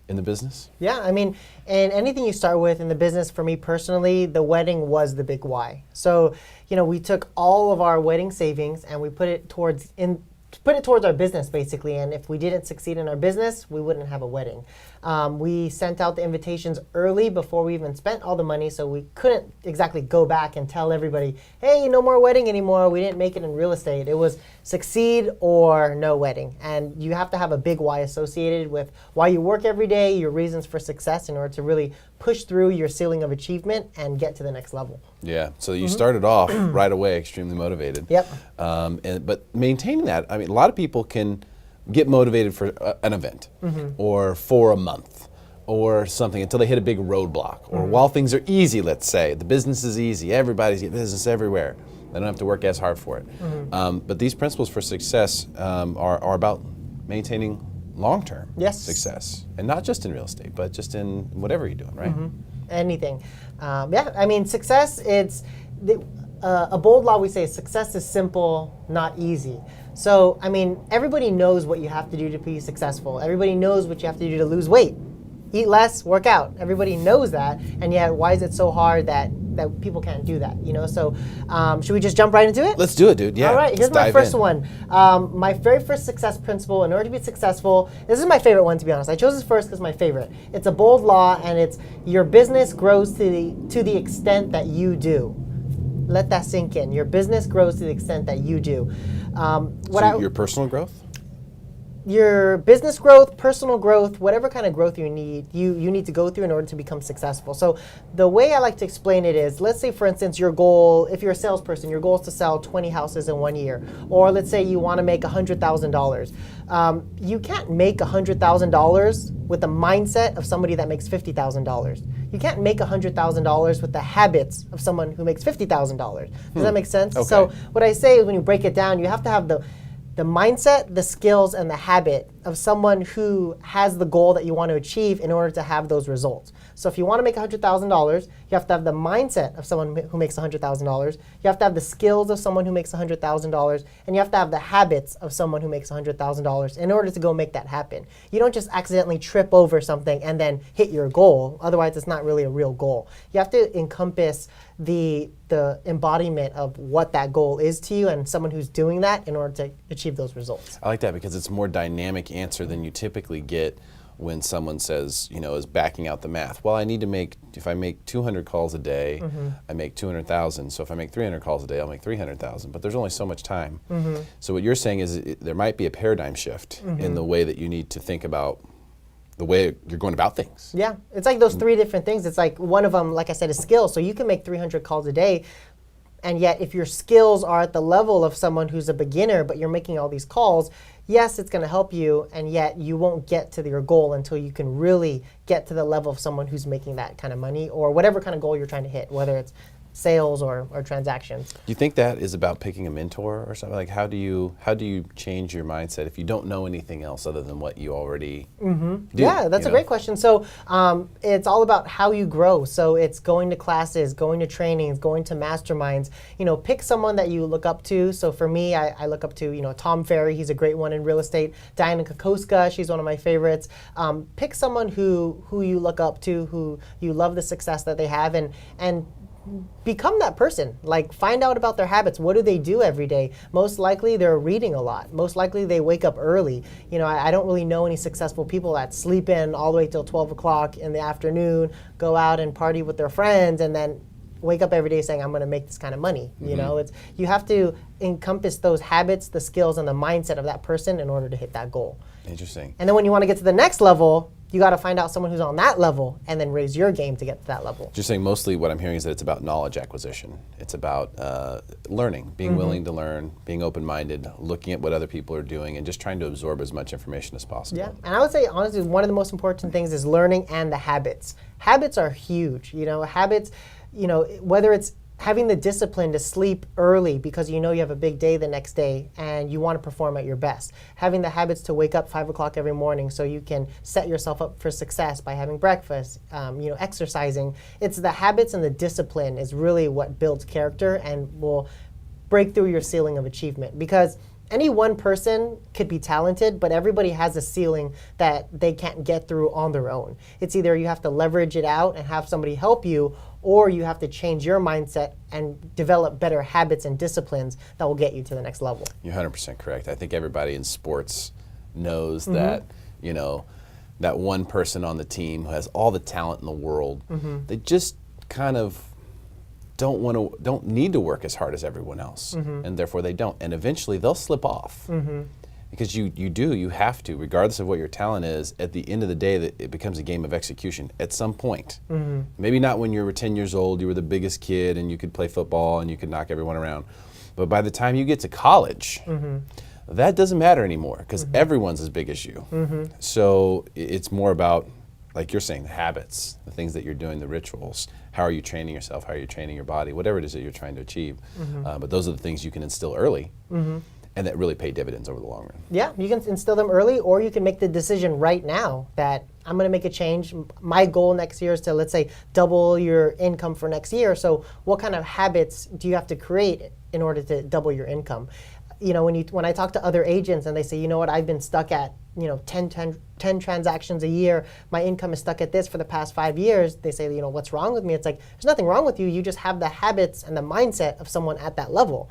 in the business? Yeah, I mean, and anything you start with in the business, for me personally, the wedding was the big why. So, you know, we took all of our wedding savings and we put it towards our business, basically. And if we didn't succeed in our business, we wouldn't have a wedding. We sent out the invitations early before we even spent all the money, so we couldn't exactly go back and tell everybody, hey, no more wedding anymore. We didn't make it in real estate. It was succeed or no wedding. And you have to have a big why associated with why you work every day, your reasons for success, in order to really push through your ceiling of achievement and get to the next level. Yeah, so you started off right away extremely motivated. Yep. But maintaining that, I mean, a lot of people can get motivated for an event or for a month or something until they hit a big roadblock. Or while things are easy, let's say, the business is easy, everybody's getting business everywhere. They don't have to work as hard for it. But these principles for success are about maintaining long-term success. And not just in real estate, but just in whatever you're doing, right? Anything. Yeah, I mean, success, a bold law we say success is simple, not easy. So, I mean, everybody knows what you have to do to be successful. Everybody knows what you have to do to lose weight. Eat less, work out. Everybody knows that, and yet why is it so hard that people can't do that, you know? So should we just jump right into it? Let's do it, dude. Yeah. All right, here's my first one. My very first success principle, in order to be successful, this is my favorite one, to be honest. I chose this first because it's my favorite. It's a bold law, and it's your business grows to the extent that you do. Let that sink in. Your business grows to the extent that you do. Your personal growth? Your business growth, personal growth, whatever kind of growth you need to go through in order to become successful. So the way I like to explain it is, let's say, for instance, your goal, if you're a salesperson, your goal is to sell 20 houses in 1 year. Or let's say you want to make $100,000. You can't make $100,000 with the mindset of somebody that makes $50,000. You can't make $100,000 with the habits of someone who makes $50,000. Does that make sense? Okay. So what I say is, when you break it down, you have to have the mindset, the skills, and the habit of someone who has the goal that you want to achieve in order to have those results. So if you want to make $100,000, you have to have the mindset of someone who makes $100,000. You have to have the skills of someone who makes $100,000, and you have to have the habits of someone who makes $100,000 in order to go make that happen. You don't just accidentally trip over something and then hit your goal. Otherwise, it's not really a real goal. You have to encompass the embodiment of what that goal is to you and someone who's doing that in order to achieve those results. I like that because it's a more dynamic answer than you typically get when someone says, you know, is backing out the math. Well, I need to make, if I make 200 calls a day, I make 200,000. So if I make 300 calls a day, I'll make 300,000. But there's only so much time. So what you're saying is there might be a paradigm shift in the way that you need to think about the way you're going about things. Yeah, it's like those three different things. It's like one of them, like I said, is skills. So you can make 300 calls a day, and yet if your skills are at the level of someone who's a beginner, but you're making all these calls, yes, it's going to help you, and yet you won't get to your goal until you can really get to the level of someone who's making that kind of money or whatever kind of goal you're trying to hit, whether it's sales or transactions. Do you think that is about picking a mentor or something? Like how do you change your mindset if you don't know anything else other than what you already do? Yeah, that's a great question. So it's all about how you grow. So it's going to classes, going to trainings, going to masterminds. You know, pick someone that you look up to. So for me, I look up to, you know, Tom Ferry. He's a great one in real estate. Diana Kokoska, she's one of my favorites. Pick someone who you look up to, who you love the success that they have, and become that person. Like, find out about their habits. What do they do every day? Most likely they're reading a lot. Most likely they wake up early. You know, I don't really know any successful people that sleep in all the way till 12 o'clock in the afternoon, go out and party with their friends, and then wake up every day saying, I'm going to make this kind of money. You know, you have to encompass those habits, the skills, and the mindset of that person in order to hit that goal. Interesting. And then when you want to get to the next level, you got to find out someone who's on that level and then raise your game to get to that level. Just saying, mostly what I'm hearing is that it's about knowledge acquisition. It's about learning, being willing to learn, being open-minded, looking at what other people are doing, and just trying to absorb as much information as possible. Yeah, and I would say, honestly, one of the most important things is learning and the habits. Habits are huge. You know, habits, you know, whether it's having the discipline to sleep early because you know you have a big day the next day and you want to perform at your best. Having the habits to wake up 5 o'clock every morning so you can set yourself up for success by having breakfast, exercising. It's the habits and the discipline is really what builds character and will break through your ceiling of achievement. Because any one person could be talented, but everybody has a ceiling that they can't get through on their own. It's either you have to leverage it out and have somebody help you, or you have to change your mindset and develop better habits and disciplines that will get you to the next level. You're 100% correct. I think everybody in sports knows that, that one person on the team who has all the talent in the world, they just kind of don't need to work as hard as everyone else, and therefore they don't. And eventually they'll slip off. Because you have to, regardless of what your talent is, at the end of the day, that it becomes a game of execution at some point. Maybe not when you were 10 years old, you were the biggest kid and you could play football and you could knock everyone around. But by the time you get to college, that doesn't matter anymore because everyone's as big as you. So it's more about, like you're saying, the habits, the things that you're doing, the rituals. How are you training yourself? How are you training your body? Whatever it is that you're trying to achieve. But those are the things you can instill early. And that really pay dividends over the long run. Yeah, you can instill them early, or you can make the decision right now that I'm going to make a change. My goal next year is to, let's say, double your income for next year. So what kind of habits do you have to create in order to double your income? When I talk to other agents and they say, you know what, I've been stuck at 10 transactions a year, my income is stuck at this for the past 5 years, they say, what's wrong with me? It's like, there's nothing wrong with you. You just have the habits and the mindset of someone at that level.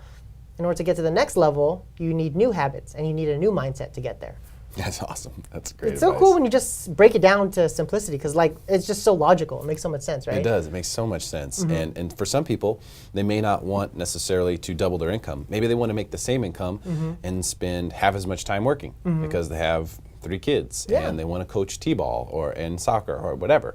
In order to get to the next level, you need new habits and you need a new mindset to get there. That's awesome. That's great. It's so cool when you just break it down to simplicity because it's just so logical. It makes so much sense, right? It does. It makes so much sense. And for some people, they may not want necessarily to double their income. Maybe they want to make the same income and spend half as much time working because they have 3 kids and they want to coach t-ball or in soccer or whatever.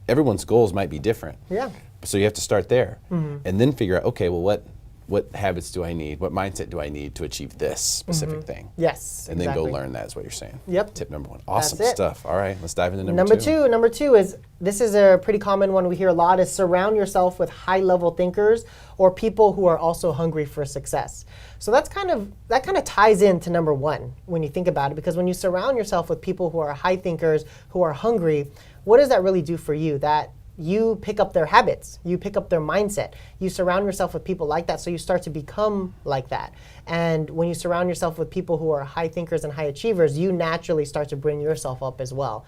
Everyone's goals might be different. Yeah. So you have to start there and then figure out, okay, well, what habits do I need? What mindset do I need to achieve this specific thing? Yes, and then go learn that is what you're saying. Yep. Tip number 1. Awesome stuff. All right, let's dive into number 2. Number two is, this is a pretty common one we hear a lot, is surround yourself with high-level thinkers or people who are also hungry for success. So that kind of ties into number 1 when you think about it, because when you surround yourself with people who are high thinkers, who are hungry, what does that really do for you? That you pick up their habits, you pick up their mindset. You surround yourself with people like that, so you start to become like that. And when you surround yourself with people who are high thinkers and high achievers, you naturally start to bring yourself up as well.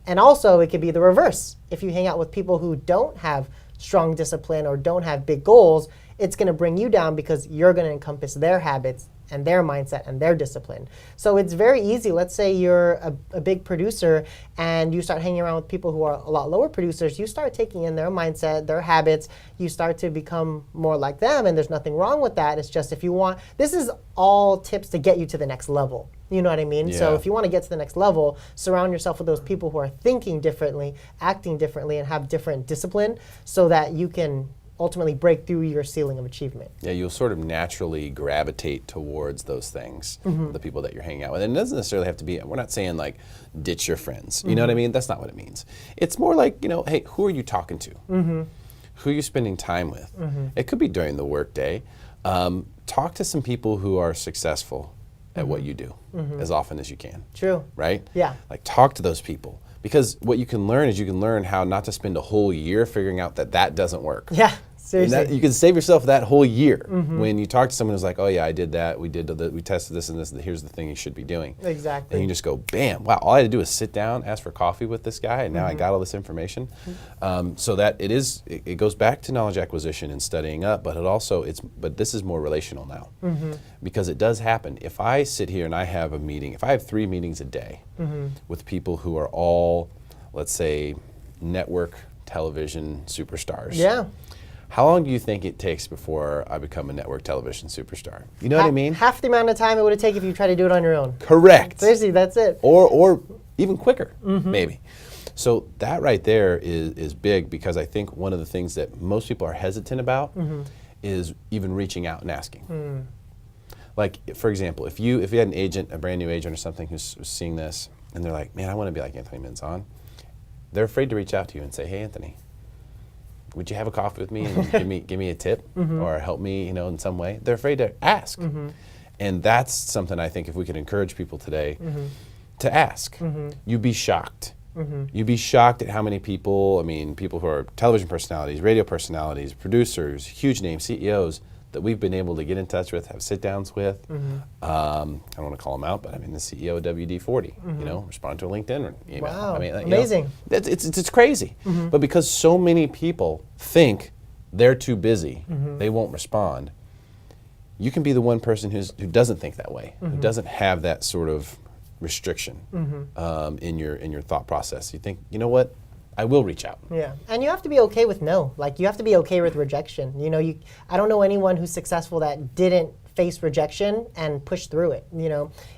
And also, it could be the reverse. If you hang out with people who don't have strong discipline or don't have big goals, it's going to bring you down because you're going to encompass their habits and their mindset and their discipline. So it's very easy. Let's say you're a big producer and you start hanging around with people who are a lot lower producers. You start taking in their mindset, their habits. You start to become more like them, and there's nothing wrong with that. It's just if you want, this is all tips to get you to the next level. You know what I mean? Yeah. So if you want to get to the next level, surround yourself with those people who are thinking differently, acting differently, and have different discipline so that you can ultimately break through your ceiling of achievement. Yeah, you'll sort of naturally gravitate towards those things, the people that you're hanging out with. And it doesn't necessarily have to be, we're not saying like ditch your friends. You know what I mean? That's not what it means. It's more like, hey, who are you talking to? Who are you spending time with? It could be during the work day. Talk to some people who are successful at what you do as often as you can. True. Right? Yeah. Like talk to those people. Because what you can learn is you can learn how not to spend a whole year figuring out that doesn't work. Yeah, seriously. You can save yourself that whole year when you talk to someone who's like, oh yeah, I did that, we tested this and this, here's the thing you should be doing. Exactly. And you just go, bam, wow, all I had to do is sit down, ask for coffee with this guy, and now I got all this information. So that it goes back to knowledge acquisition and studying up, but this is more relational now. Because it does happen. If I sit here and I have a meeting, if I have 3 meetings a day with people who are all, let's say, network television superstars. Yeah. How long do you think it takes before I become a network television superstar? You know what I mean? Half the amount of time it would have taken if you tried to do it on your own. Correct. Seriously, that's it. Or even quicker, maybe. So that right there is big, because I think one of the things that most people are hesitant about is even reaching out and asking. Like, for example, if you had an agent, a brand new agent or something who's seeing this, and they're like, man, I want to be like Anthony Minzon, they're afraid to reach out to you and say, hey, Anthony, would you have a coffee with me and give me a tip or help me, in some way? They're afraid to ask. And that's something I think if we could encourage people today to ask. You'd be shocked. You'd be shocked at how many people, people who are television personalities, radio personalities, producers, huge name CEOs that we've been able to get in touch with, have sit-downs with. I don't want to call them out, but the CEO of WD-40, respond to a LinkedIn email. Wow, amazing. It's crazy. But because so many people think they're too busy, they won't respond, you can be the one person who doesn't think that way, who doesn't have that sort of restriction in your thought process. You think, you know what? I will reach out. Yeah, and you have to be okay with no. Like, you have to be okay with rejection. I don't know anyone who's successful that didn't face rejection and push through it.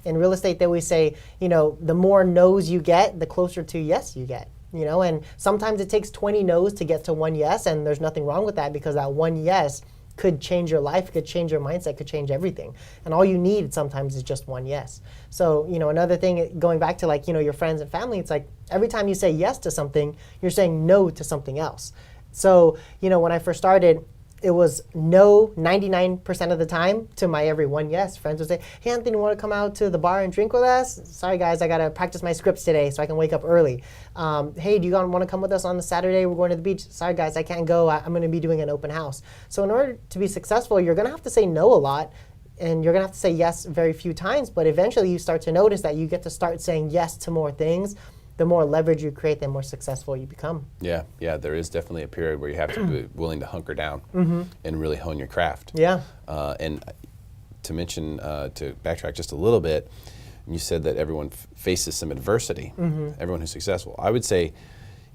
In real estate, they always say, the more no's you get, the closer to yes you get. And sometimes it takes 20 no's to get to one yes, and there's nothing wrong with that, because that one yes could change your life, could change your mindset, could change everything. And all you need sometimes is just one yes. So, another thing, going back to your friends and family, it's like every time you say yes to something, you're saying no to something else. So, when I first started, it was no 99% of the time to my every one yes. Friends would say, hey, Anthony, want to come out to the bar and drink with us? Sorry, guys, I got to practice my scripts today so I can wake up early. Hey, do you want to come with us on the Saturday? We're going to the beach. Sorry, guys, I can't go. I'm going to be doing an open house. So in order to be successful, you're going to have to say no a lot, and you're going to have to say yes very few times. But eventually you start to notice that you get to start saying yes to more things. The more leverage you create, the more successful you become. Yeah, there is definitely a period where you have to be willing to hunker down and really hone your craft. Yeah. And to mention, to backtrack just a little bit, you said that everyone faces some adversity, everyone who's successful. I would say,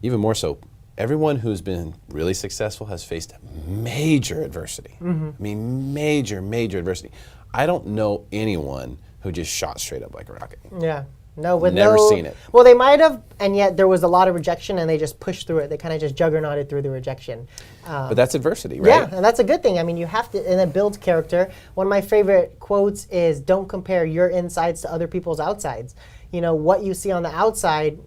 even more so, everyone who's been really successful has faced major adversity. Major adversity. I don't know anyone who just shot straight up like a rocket. Yeah. No, with never seen it. Well, they might have, and yet there was a lot of rejection, and they just pushed through it. They kind of just juggernauted through the rejection. But that's adversity, right? Yeah, and that's a good thing. You have to, and it builds character. One of my favorite quotes is, "Don't compare your insides to other people's outsides." What you see on the outside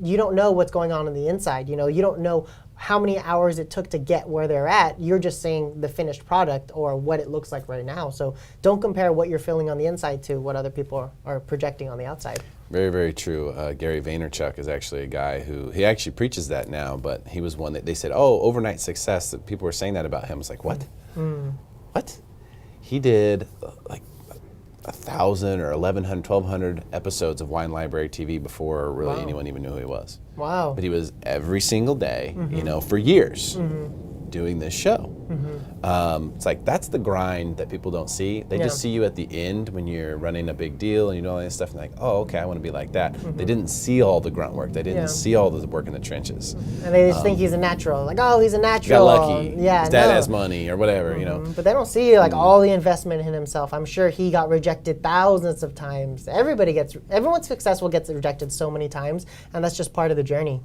you don't know what's going on the inside. You don't know how many hours it took to get where they're at. You're just seeing the finished product or what it looks like right now. So don't compare what you're feeling on the inside to what other people are projecting on the outside. Very, very true. Gary Vaynerchuk is actually a guy he actually preaches that now, but he was one that they said, overnight success, that people were saying that about him. It's like, what? What? He did 1,000 or 1,100, 1,200 episodes of Wine Library TV before really anyone even knew who he was. Wow. But he was every single day, for years, doing this show. It's like, that's the grind that people don't see. They just see you at the end when you're running a big deal and you do all that stuff, and like, oh, okay, I want to be like that. They didn't see all the grunt work. They didn't see all the work in the trenches. And they just think he's a natural. Like, oh, he's a natural. Got lucky. Yeah, his dad has money or whatever, But they don't see all the investment in himself. I'm sure he got rejected thousands of times. Everyone successful gets rejected so many times, and that's just part of the journey.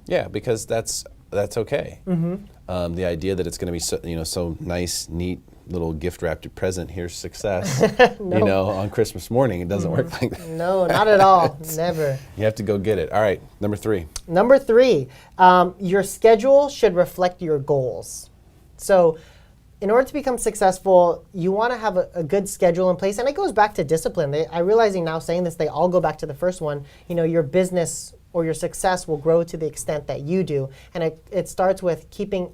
Yeah, because that's okay. The idea that it's going to be so nice, neat, little gift wrapped present. Here's success. On Christmas morning, it doesn't work like that. No, not at all. Never. You have to go get it. All right, number 3. Number 3, your schedule should reflect your goals. So, in order to become successful, you want to have a good schedule in place, and it goes back to discipline. I'm realizing now, saying this, they all go back to the first one. Your business or your success will grow to the extent that you do, and it starts with keeping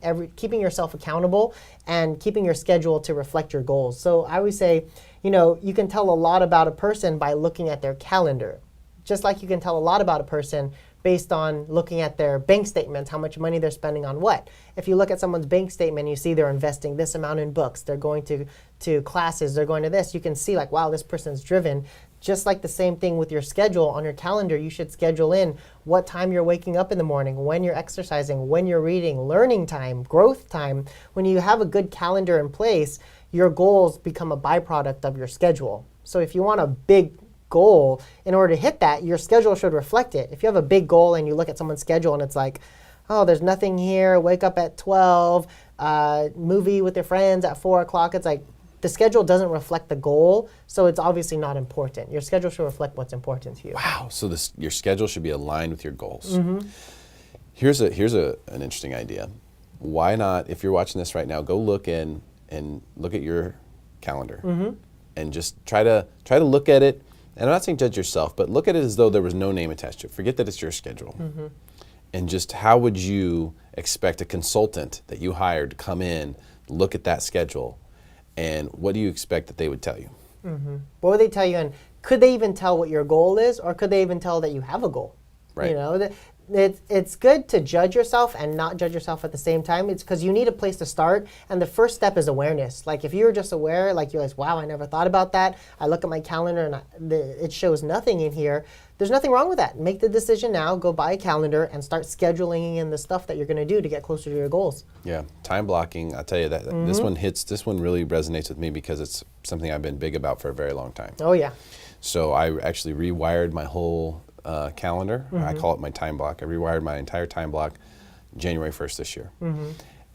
yourself accountable and keeping your schedule to reflect your goals. So I always say, you can tell a lot about a person by looking at their calendar, just like you can tell a lot about a person based on looking at their bank statements, how much money they're spending on what. If you look at someone's bank statement, you see they're investing this amount in books, they're going to classes, they're going to this, you can see like, wow, this person's driven. Just like the same thing with your schedule on your calendar, you should schedule in what time you're waking up in the morning, when you're exercising, when you're reading, learning time, growth time. When you have a good calendar in place, your goals become a byproduct of your schedule. So if you want a big goal, in order to hit that, your schedule should reflect it. If you have a big goal and you look at someone's schedule and it's like, oh, there's nothing here, wake up at 12, movie with your friends at 4 o'clock, it's like, the schedule doesn't reflect the goal, so it's obviously not important. Your schedule should reflect what's important to you. Wow, so your schedule should be aligned with your goals. Here's an interesting idea. why not, if you're watching this right now, go look in and look at your calendar and just try to look at it. And I'm not saying judge yourself, but look at it as though there was no name attached to it. Forget that it's your schedule. And just how would you expect a consultant that you hired to come in, look at that schedule, and what do you expect that they would tell you? What would they tell you, and could they even tell what your goal is, or could they even tell that you have a goal? Right. You know, it's good to judge yourself and not judge yourself at the same time. It's because you need a place to start, and the first step is awareness. Like if you're just aware, like you're like, wow, I never thought about that. I look at my calendar and it shows nothing in here. There's nothing wrong with that. Make the decision now, go buy a calendar and start scheduling in the stuff that you're going to do to get closer to your goals. Yeah, time blocking, I'll tell you that this one really resonates with me because it's something I've been big about for a very long time. Oh yeah. So I actually rewired my whole calendar. I call it my time block. I rewired my entire time block January 1st this year.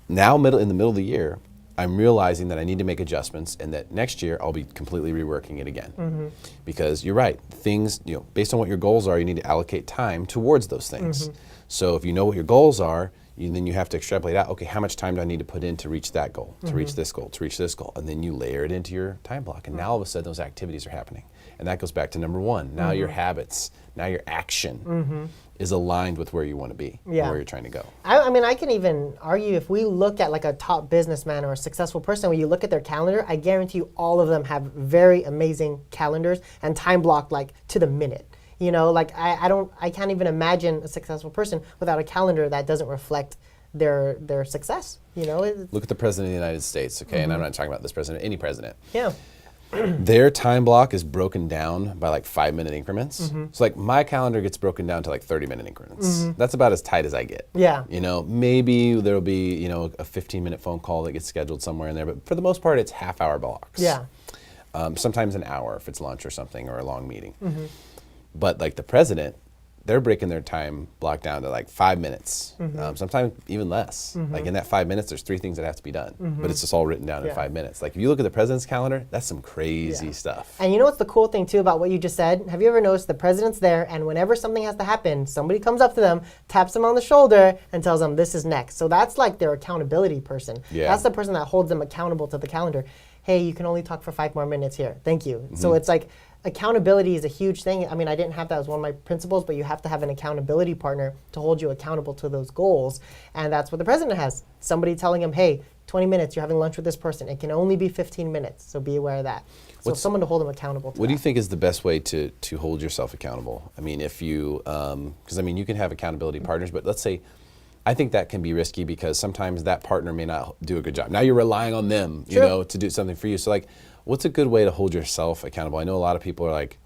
Now in the middle of the year, I'm realizing that I need to make adjustments and that next year I'll be completely reworking it again. Because you're right, things, based on what your goals are, you need to allocate time towards those things. So if you know what your goals are, then you have to extrapolate out, okay, how much time do I need to put in to reach that goal, to reach this goal, to reach this goal? And then you layer it into your time block. And now all of a sudden those activities are happening. And that goes back to number one. Now your habits, now your action is aligned with where you want to be, and where you're trying to go. I mean, I can even argue if we look at like a top businessman or a successful person, when you look at their calendar, I guarantee you all of them have very amazing calendars and time blocked like to the minute. You know, like I can't even imagine a successful person without a calendar that doesn't reflect their success. You know, look at the president of the United States, okay? And I'm not talking about this president, any president. Yeah. Their time block is broken down by like 5-minute increments. So like my calendar gets broken down to like 30-minute increments. That's about as tight as I get. Yeah. You know, maybe there'll be, a 15-minute phone call that gets scheduled somewhere in there, but for the most part, it's half-hour blocks. Yeah. Sometimes an hour if it's lunch or something or a long meeting. But like the president, they're breaking their time block down to like 5 minutes, sometimes even less. Like in that 5 minutes, there's 3 things that have to be done, but it's just all written down in 5 minutes. Like if you look at the president's calendar, that's some crazy stuff. And you know what's the cool thing too about what you just said? Have you ever noticed the president's there, and whenever something has to happen, somebody comes up to them, taps them on the shoulder, and tells them this is next. So that's like their accountability person. That's the person that holds them accountable to the calendar. Hey, you can only talk for 5 more minutes here. Thank you. So it's like, accountability is a huge thing. I mean, I didn't have that as one of my principles, but you have to have an accountability partner to hold you accountable to those goals. And that's what the president has. Somebody telling him, hey, 20 minutes, you're having lunch with this person. It can only be 15 minutes, so be aware of that. So someone to hold them accountable to What do you think is the best way to hold yourself accountable? I mean, if you, because I mean, you can have accountability partners, but let's say, I think that can be risky because sometimes that partner may not do a good job. Now you're relying on them, to do something for you. So like, what's a good way to hold yourself accountable? I know a lot of people are like,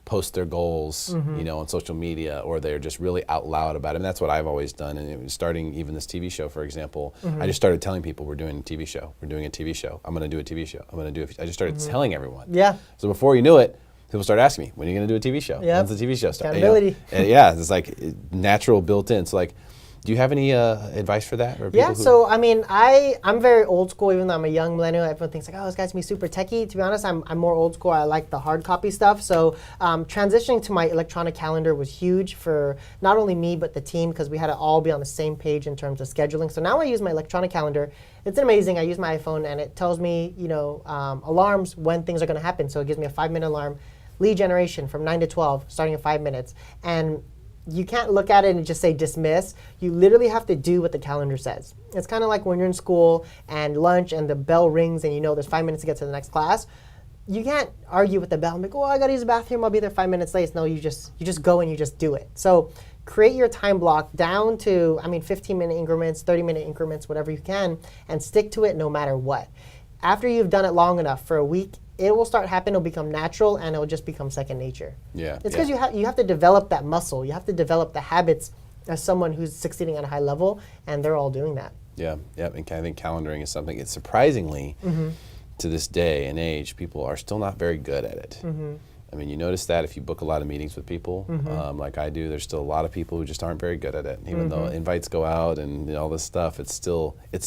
post their goals, on social media, or they're just really out loud about it. And that's what I've always done. And starting even this TV show, for example, I just started telling people we're doing a TV show. We're doing a TV show. I'm going to do a TV show. I'm going to do I just started telling everyone. Yeah. So before you knew it, people started asking me, when are you going to do a TV show? When's the TV show start? Accountability. It's like natural built in. So like, do you have any advice for that? Or So I mean, I'm very old school, even though I'm a young millennial. Everyone thinks like, oh, this guy's gonna be super techie. To be honest, I'm more old school. I like the hard copy stuff. So transitioning to my electronic calendar was huge for not only me, but the team, because we had to all be on the same page in terms of scheduling. So now I use my electronic calendar. It's amazing. I use my iPhone, and it tells me, alarms when things are gonna happen. So it gives me a 5-minute alarm, lead generation from 9 to 12, starting in 5 minutes. And you can't look at it and just say dismiss. You literally have to do what the calendar says. It's kind of like when you're in school and lunch and the bell rings and there's 5 minutes to get to the next class. You can't argue with the bell and be like, oh, I gotta use the bathroom, I'll be there 5 minutes late. No, you just go and you just do it. So create your time block down to, 15-minute increments, 30-minute increments, whatever you can, and stick to it no matter what. After you've done it long enough, for a week, it will start happening, it'll become natural, and it'll just become second nature. Yeah. It's because you have to develop that muscle. You have to develop the habits as someone who's succeeding at a high level, and they're all doing that. Yeah, and I think calendaring is something that surprisingly, to this day and age, people are still not very good at it. I mean, you notice that if you book a lot of meetings with people, like I do, there's still a lot of people who just aren't very good at it. Even though invites go out and all this stuff, it's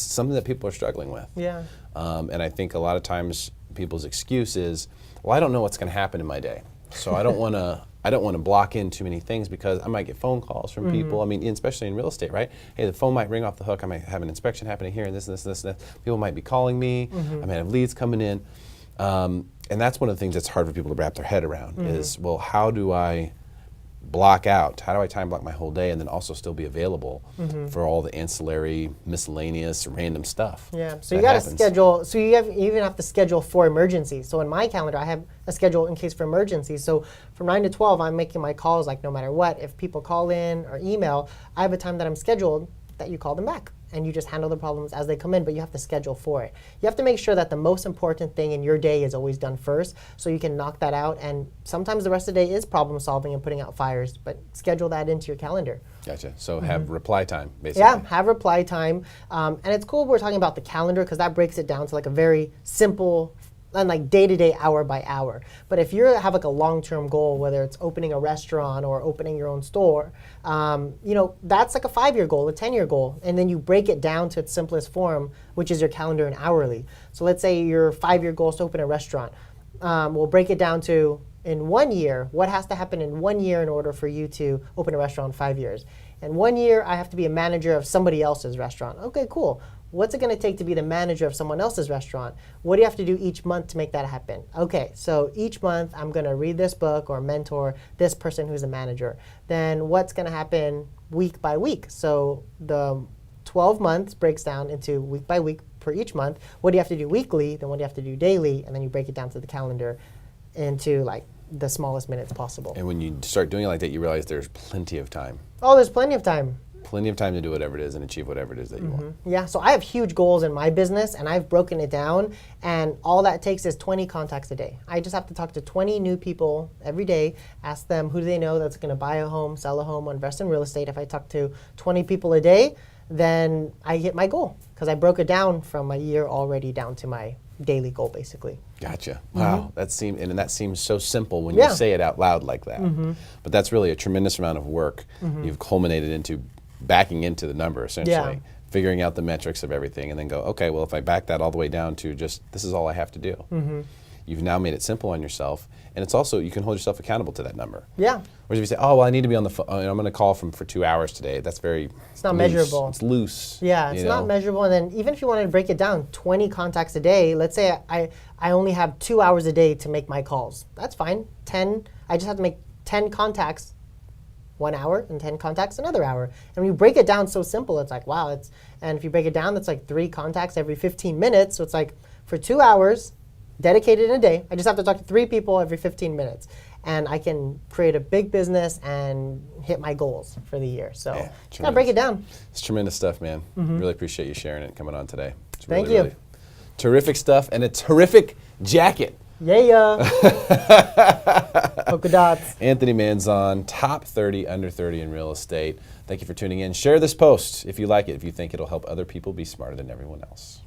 something that people are struggling with. Yeah. And I think a lot of times people's excuse is, well, I don't know what's going to happen in my day, so I don't want to I don't want to block in too many things because I might get phone calls from people. I mean, especially in real estate, right? Hey, the phone might ring off the hook. I might have an inspection happening here and this and this and this and this. People might be calling me. I might have leads coming in. And that's one of the things that's hard for people to wrap their head around is, well, how do I block out? How do I time block my whole day and then also still be available for all the ancillary, miscellaneous, random stuff? Yeah, so you got to schedule, so you even have to schedule for emergencies. So in my calendar, I have a schedule in case for emergencies. So from 9 to 12, I'm making my calls like no matter what. If people call in or email, I have a time that I'm scheduled that you call them back. And you just handle the problems as they come in, but you have to schedule for it. You have to make sure that the most important thing in your day is always done first, so you can knock that out. And sometimes the rest of the day is problem solving and putting out fires, but schedule that into your calendar. Gotcha. So have reply time, basically. Yeah, have reply time. And it's cool we're talking about the calendar because that breaks it down to like a very simple and like day-to-day, hour by hour. But if you have like a long-term goal, whether it's opening a restaurant or opening your own store, you know, that's like a 5-year goal, a 10-year goal. And then you break it down to its simplest form, which is your calendar and hourly. So let's say your 5-year goal is to open a restaurant. We'll break it down to, in 1 year, what has to happen in 1 year in order for you to open a restaurant in 5 years. In 1 year, I have to be a manager of somebody else's restaurant. Okay, cool. What's it going to take to be the manager of someone else's restaurant? What do you have to do each month to make that happen? Okay, so each month I'm going to read this book or mentor this person who's a manager. Then what's going to happen week by week? So the 12 months breaks down into week by week per each month. What do you have to do weekly? Then what do you have to do daily? And then you break it down to the calendar into like the smallest minutes possible. And when you start doing it like that, you realize there's plenty of time. Oh, there's plenty of time. Plenty of time to do whatever it is and achieve whatever it is that you want. Yeah, so I have huge goals in my business and I've broken it down, and all that takes is 20 contacts a day. I just have to talk to 20 new people every day, ask them who do they know that's going to buy a home, sell a home, or invest in real estate. If I talk to 20 people a day, then I hit my goal because I broke it down from a year already down to my daily goal, basically. Gotcha. Wow, that seems so simple when you say it out loud like that. But that's really a tremendous amount of work you've culminated into backing into the number, essentially, figuring out the metrics of everything, and then go, okay, well, if I back that all the way down to just this is all I have to do. You've now made it simple on yourself, and it's also you can hold yourself accountable to that number. Yeah. Whereas if you say, oh, well, I need to be on the phone, I'm going to call for 2 hours today. That's very It's not measurable. It's loose. Yeah, it's not measurable. And then even if you wanted to break it down, 20 contacts a day, let's say I only have 2 hours a day to make my calls. That's fine. I just have to make 10 contacts 1 hour and 10 contacts another hour. And when you break it down so simple, it's like, wow. And if you break it down, that's like 3 contacts every 15 minutes. So it's like for 2 hours, dedicated in a day, I just have to talk to 3 people every 15 minutes. And I can create a big business and hit my goals for the year. So just gotta break it down. It's tremendous stuff, man. Really appreciate you sharing it and coming on today. It's Thank really, you. Really terrific stuff and a terrific jacket. Yeah. Polka dots. Anthony Manzon, top 30, under 30 in real estate. Thank you for tuning in. Share this post if you like it, if you think it'll help other people be smarter than everyone else.